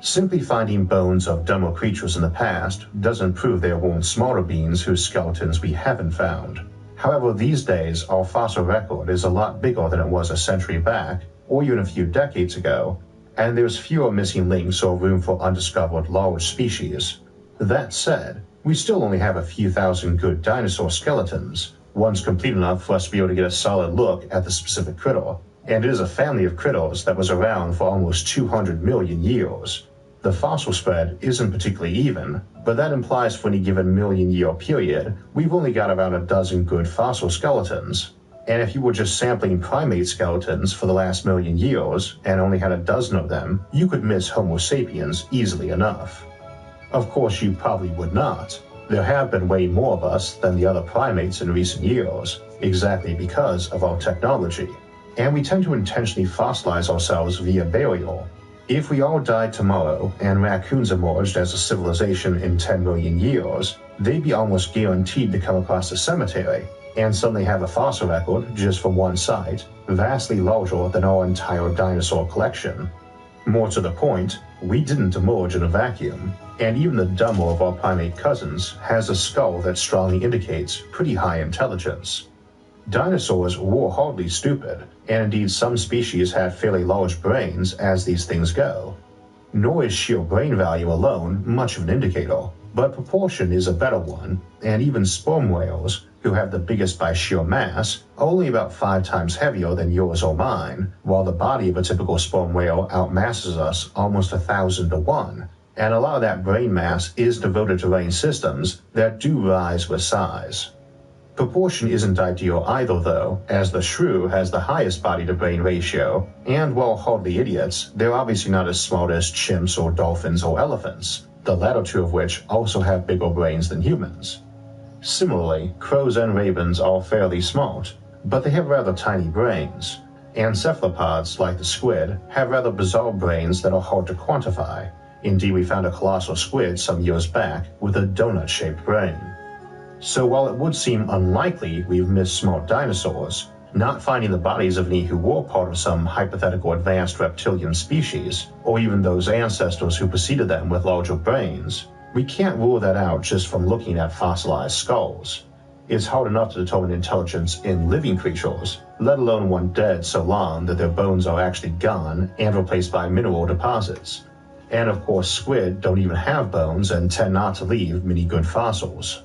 Simply finding bones of dumber creatures in the past doesn't prove there weren't smarter beings whose skeletons we haven't found. However, these days, our fossil record is a lot bigger than it was a century back, or even a few decades ago, and there's fewer missing links or room for undiscovered large species. That said, we still only have a few thousand good dinosaur skeletons, ones complete enough for us to be able to get a solid look at the specific critter, and it is a family of critters that was around for almost 200 million years. The fossil spread isn't particularly even, but that implies for any given million-year period, we've only got around a dozen good fossil skeletons. And if you were just sampling primate skeletons for the last million years and only had a dozen of them, you could miss Homo sapiens easily enough. Of course, you probably would not. There have been way more of us than the other primates in recent years, exactly because of our technology. And we tend to intentionally fossilize ourselves via burial. If we all died tomorrow and raccoons emerged as a civilization in 10 million years, they'd be almost guaranteed to come across a cemetery and suddenly have a fossil record just from one site, vastly larger than our entire dinosaur collection. More to the point, we didn't emerge in a vacuum, and even the dumber of our primate cousins has a skull that strongly indicates pretty high intelligence. Dinosaurs were hardly stupid, and indeed some species had fairly large brains as these things go. Nor is sheer brain value alone much of an indicator, but proportion is a better one, and even sperm whales, who have the biggest by sheer mass, are only about 5 times heavier than yours or mine, while the body of a typical sperm whale outmasses us almost 1,000 to 1, and a lot of that brain mass is devoted to running systems that do rise with size. Proportion isn't ideal either though, as the shrew has the highest body-to-brain ratio, and while hardly idiots, they're obviously not as smart as chimps or dolphins or elephants, the latter two of which also have bigger brains than humans. Similarly, crows and ravens are fairly smart, but they have rather tiny brains, and cephalopods, like the squid, have rather bizarre brains that are hard to quantify. Indeed, we found a colossal squid some years back with a donut-shaped brain. So while it would seem unlikely we've missed smart dinosaurs, not finding the bodies of any who were part of some hypothetical advanced reptilian species, or even those ancestors who preceded them with larger brains, we can't rule that out just from looking at fossilized skulls. It's hard enough to determine intelligence in living creatures, let alone one dead so long that their bones are actually gone and replaced by mineral deposits. And of course, squid don't even have bones and tend not to leave many good fossils.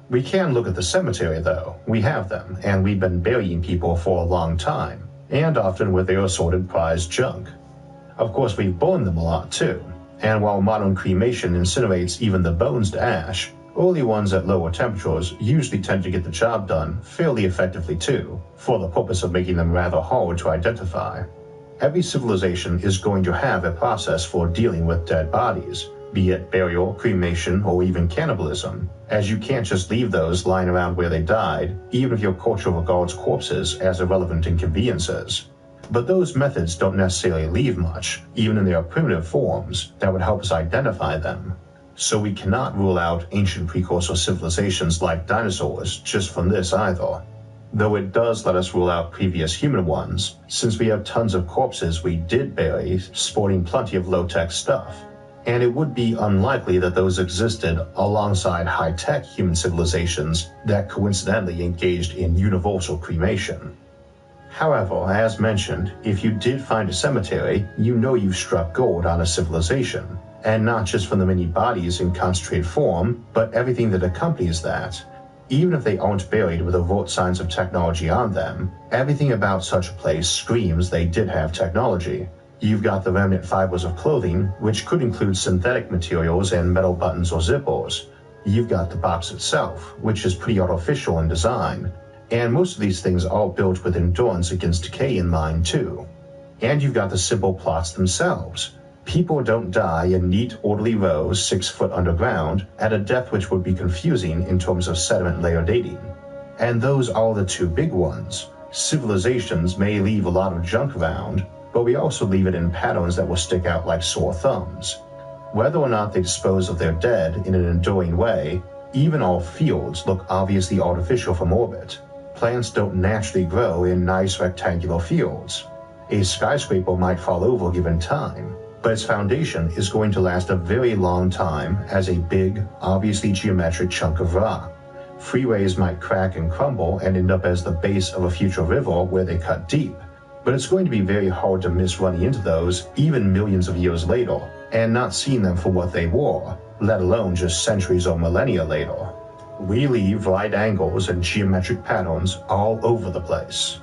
We can look at the cemetery though. We have them, and we've been burying people for a long time, and often with their assorted prized junk. Of course, we've burned them a lot too, and while modern cremation incinerates even the bones to ash, early ones at lower temperatures usually tend to get the job done fairly effectively too, for the purpose of making them rather hard to identify. Every civilization is going to have a process for dealing with dead bodies, be it burial, cremation, or even cannibalism, as you can't just leave those lying around where they died, even if your culture regards corpses as irrelevant inconveniences. But those methods don't necessarily leave much, even in their primitive forms, that would help us identify them. So we cannot rule out ancient precursor civilizations like dinosaurs just from this either. Though it does let us rule out previous human ones, since we have tons of corpses we did bury sporting plenty of low-tech stuff. And it would be unlikely that those existed alongside high-tech human civilizations that coincidentally engaged in universal cremation. However, as mentioned, if you did find a cemetery, you know you've struck gold on a civilization, and not just from the many bodies in concentrated form, but everything that accompanies that. Even if they aren't buried with overt signs of technology on them, everything about such a place screams they did have technology. You've got the remnant fibers of clothing, which could include synthetic materials and metal buttons or zippers. You've got the box itself, which is pretty artificial in design. And most of these things are built with endurance against decay in mind too. And you've got the simple plots themselves. People don't die in neat, orderly rows 6 foot underground at a depth which would be confusing in terms of sediment layer dating. And those are the two big ones. Civilizations may leave a lot of junk around, but we also leave it in patterns that will stick out like sore thumbs. Whether or not they dispose of their dead in an enduring way, even our fields look obviously artificial from orbit. Plants don't naturally grow in nice rectangular fields. A skyscraper might fall over given time, but its foundation is going to last a very long time as a big, obviously geometric chunk of rock. Freeways might crack and crumble and end up as the base of a future river where they cut deep, but it's going to be very hard to miss running into those even millions of years later, and not seeing them for what they were, let alone just centuries or millennia later. We leave right angles and geometric patterns all over the place.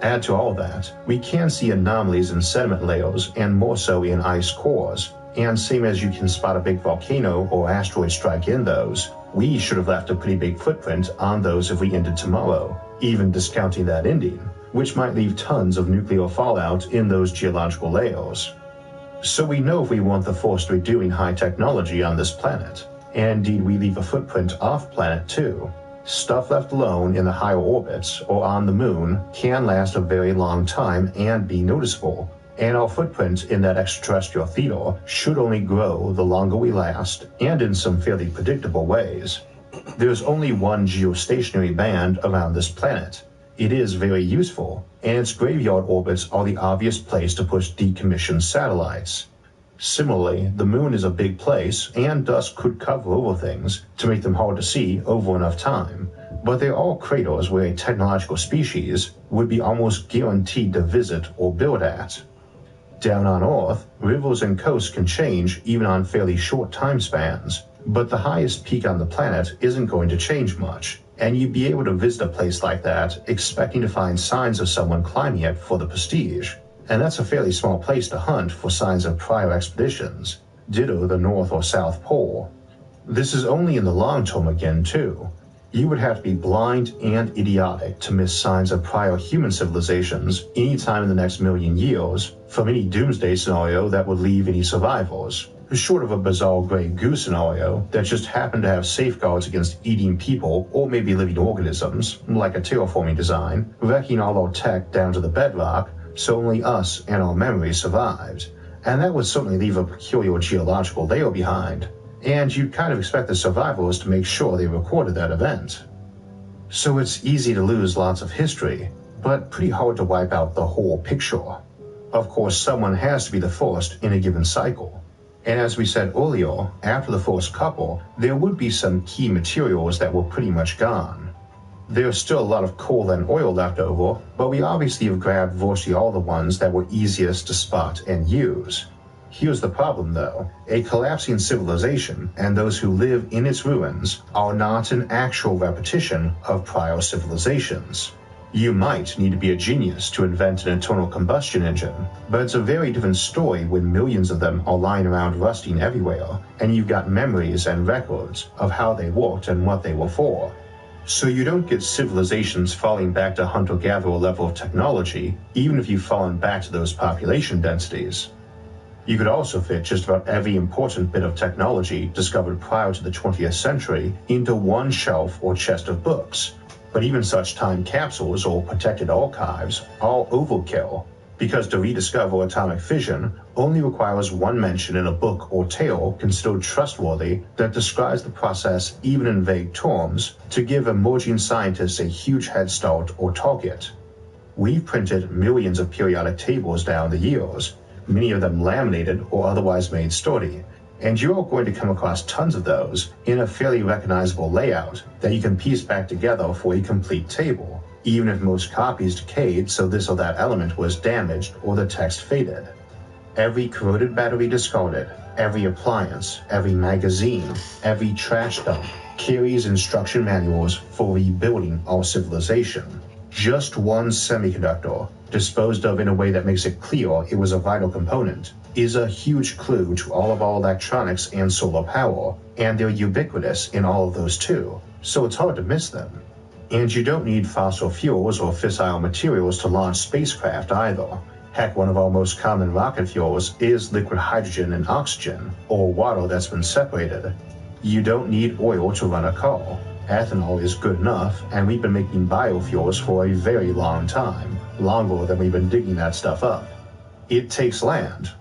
Add to all that, we can see anomalies in sediment layers and more so in ice cores, And same as you can spot a big volcano or asteroid strike in those, we should have left a pretty big footprint on those if we ended tomorrow, even discounting that ending, which might leave tons of nuclear fallout in those geological layers. So we know if we want the force to be doing high technology on this planet, and indeed we leave a footprint off planet too. Stuff left alone in the higher orbits or on the moon can last a very long time and be noticeable, and our footprint in that extraterrestrial theater should only grow the longer we last, and in some fairly predictable ways. There's only one geostationary band around this planet. It is very useful, and its graveyard orbits are the obvious place to push decommissioned satellites. Similarly, the moon is a big place, and dust could cover over things to make them hard to see over enough time, but they're all craters where a technological species would be almost guaranteed to visit or build at. Down on Earth, rivers and coasts can change even on fairly short time spans, but the highest peak on the planet isn't going to change much, and you'd be able to visit a place like that expecting to find signs of someone climbing it for the prestige, and that's a fairly small place to hunt for signs of prior expeditions, ditto the North or South Pole. This is only in the long term again too. You would have to be blind and idiotic to miss signs of prior human civilizations anytime in the next million years from any doomsday scenario that would leave any survivors, short of a bizarre gray goo scenario that just happened to have safeguards against eating people or maybe living organisms, like a terraforming design, wrecking all our tech down to the bedrock so only us and our memories survived. And that would certainly leave a peculiar geological layer behind, and you'd kind of expect the survivors to make sure they recorded that event. So it's easy to lose lots of history, but pretty hard to wipe out the whole picture. Of course, someone has to be the first in a given cycle. And as we said earlier, after the first couple, there would be some key materials that were pretty much gone. There's still a lot of coal and oil left over, but we obviously have grabbed virtually all the ones that were easiest to spot and use. Here's the problem though. A collapsing civilization and those who live in its ruins are not an actual repetition of prior civilizations. You might need to be a genius to invent an internal combustion engine, but it's a very different story when millions of them are lying around rusting everywhere, and you've got memories and records of how they worked and what they were for. So you don't get civilizations falling back to hunter-gatherer level of technology, even if you've fallen back to those population densities. You could also fit just about every important bit of technology discovered prior to the 20th century into one shelf or chest of books, but even such time capsules or protected archives are overkill, because to rediscover atomic fission only requires one mention in a book or tale considered trustworthy that describes the process even in vague terms to give emerging scientists a huge head start or target. We've printed millions of periodic tables down the years, many of them laminated or otherwise made sturdy, and you're going to come across tons of those in a fairly recognizable layout that you can piece back together for a complete table, even if most copies decayed so this or that element was damaged or the text faded. Every corroded battery discarded, every appliance, every magazine, every trash dump carries instruction manuals for rebuilding our civilization. Just one semiconductor, disposed of in a way that makes it clear it was a vital component, is a huge clue to all of our electronics and solar power, and they're ubiquitous in all of those too, so it's hard to miss them. And you don't need fossil fuels or fissile materials to launch spacecraft either. Heck, one of our most common rocket fuels is liquid hydrogen and oxygen, or water that's been separated. You don't need oil to run a car. Ethanol is good enough, and we've been making biofuels for a very long time, longer than we've been digging that stuff up. It takes land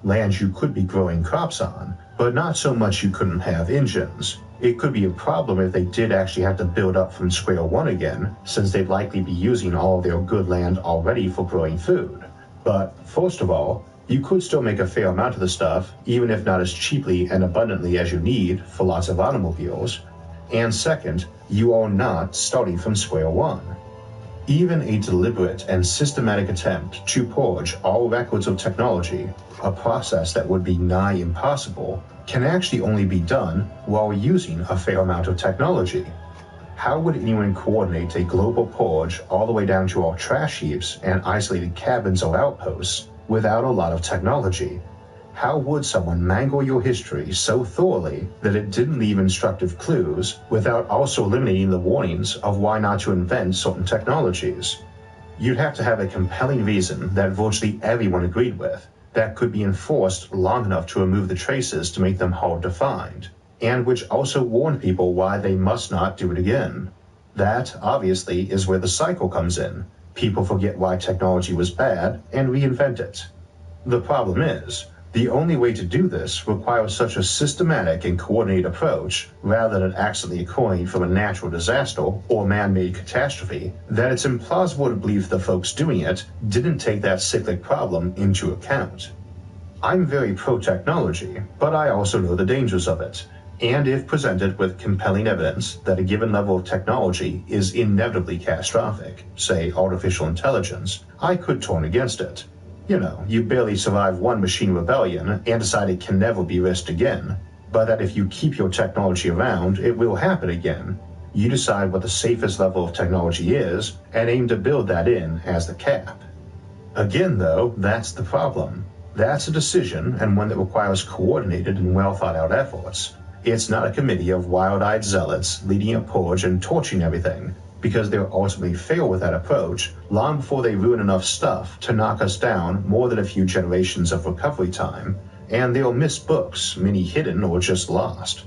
you could be growing crops on, but not so much you couldn't have engines. It could be a problem if they did actually have to build up from square one again, since they'd likely be using all of their good land already for growing food. But first of all, you could still make a fair amount of the stuff, even if not as cheaply and abundantly as you need for lots of automobiles. And second, you are not starting from square one. Even a deliberate and systematic attempt to purge all records of technology, a process that would be nigh impossible, can actually only be done while using a fair amount of technology. How would anyone coordinate a global purge all the way down to our trash heaps and isolated cabins or outposts without a lot of technology? How would someone mangle your history so thoroughly that it didn't leave instructive clues without also eliminating the warnings of why not to invent certain technologies? You'd have to have a compelling reason that virtually everyone agreed with, that could be enforced long enough to remove the traces to make them hard to find, and which also warned people why they must not do it again. That, obviously, is where the cycle comes in. People forget why technology was bad and reinvent it. The problem is, the only way to do this requires such a systematic and coordinated approach, rather than accidentally occurring from a natural disaster or man-made catastrophe, that it's implausible to believe the folks doing it didn't take that cyclic problem into account. I'm very pro-technology, but I also know the dangers of it, and if presented with compelling evidence that a given level of technology is inevitably catastrophic, say artificial intelligence, I could turn against it. You know, you barely survive one machine rebellion and decide it can never be risked again, but that if you keep your technology around, it will happen again. You decide what the safest level of technology is and aim to build that in as the cap. Again, though, that's the problem. That's a decision, and one that requires coordinated and well-thought-out efforts. It's not a committee of wild-eyed zealots leading a purge and torching everything, because they'll ultimately fail with that approach long before they ruin enough stuff to knock us down more than a few generations of recovery time, and they'll miss books, many hidden or just lost.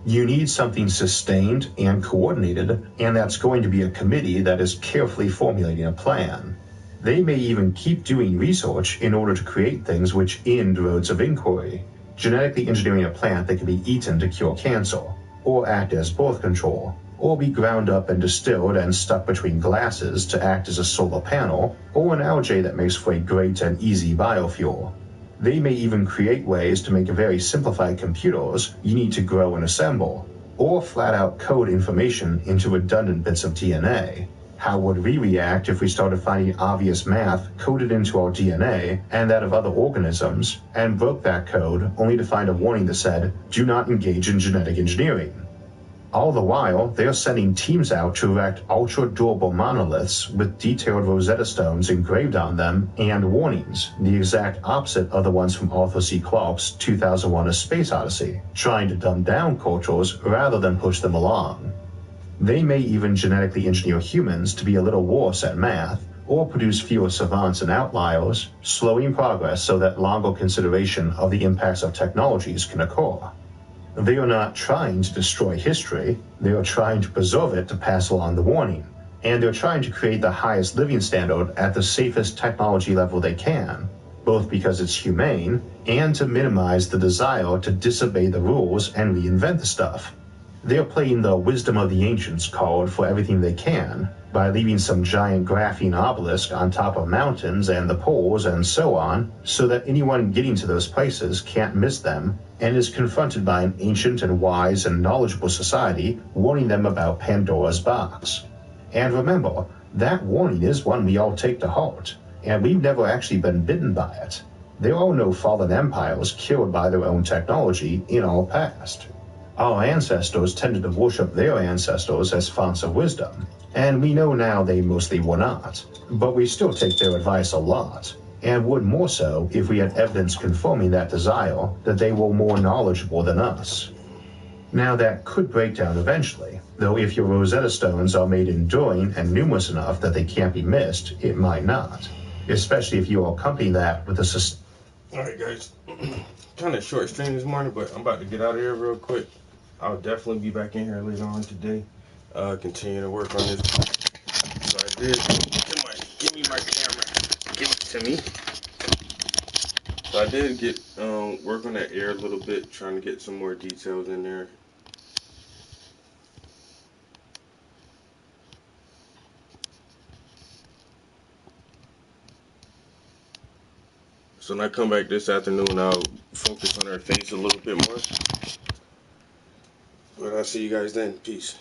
You need something sustained and coordinated, and that's going to be a committee that is carefully formulating a plan. They may even keep doing research in order to create things which end roads of inquiry, genetically engineering a plant that can be eaten to cure cancer, or act as birth control, or be ground up and distilled and stuck between glasses to act as a solar panel, or an algae that makes for a great and easy biofuel. They may even create ways to make very simplified computers you need to grow and assemble, or flat out code information into redundant bits of DNA. How would we react if we started finding obvious math coded into our DNA and that of other organisms, and broke that code only to find a warning that said, "Do not engage in genetic engineering"? All the while, they're sending teams out to erect ultra-durable monoliths with detailed Rosetta Stones engraved on them and warnings, the exact opposite of the ones from Arthur C. Clarke's 2001: A Space Odyssey, trying to dumb down cultures rather than push them along. They may even genetically engineer humans to be a little worse at math, or produce fewer savants and outliers, slowing progress so that longer consideration of the impacts of technologies can occur. They are not trying to destroy history, they are trying to preserve it to pass along the warning, and they're trying to create the highest living standard at the safest technology level they can, both because it's humane and to minimize the desire to disobey the rules and reinvent the stuff. They're playing the wisdom of the ancients card for everything they can, by leaving some giant graphene obelisk on top of mountains and the poles and so on, so that anyone getting to those places can't miss them and is confronted by an ancient and wise and knowledgeable society warning them about Pandora's box. And remember, that warning is one we all take to heart, and we've never actually been bitten by it. There are no fallen empires killed by their own technology in our past. Our ancestors tended to worship their ancestors as fonts of wisdom, and we know now they mostly were not, but we still take their advice a lot, and would more so if we had evidence confirming that desire that they were more knowledgeable than us. Now that could break down eventually, though if your Rosetta Stones are made enduring and numerous enough that they can't be missed, it might not, especially if you accompany that with a Alright guys, kind of short stream this morning, but I'm about to get out of here real quick. I'll definitely be back in here later on today, continue to work on this. So I did, give me my camera, give it to me. So I did get, work on that air a little bit, trying to get some more details in there. So when I come back this afternoon, I'll focus on her face a little bit more. But I'll see you guys then. Peace.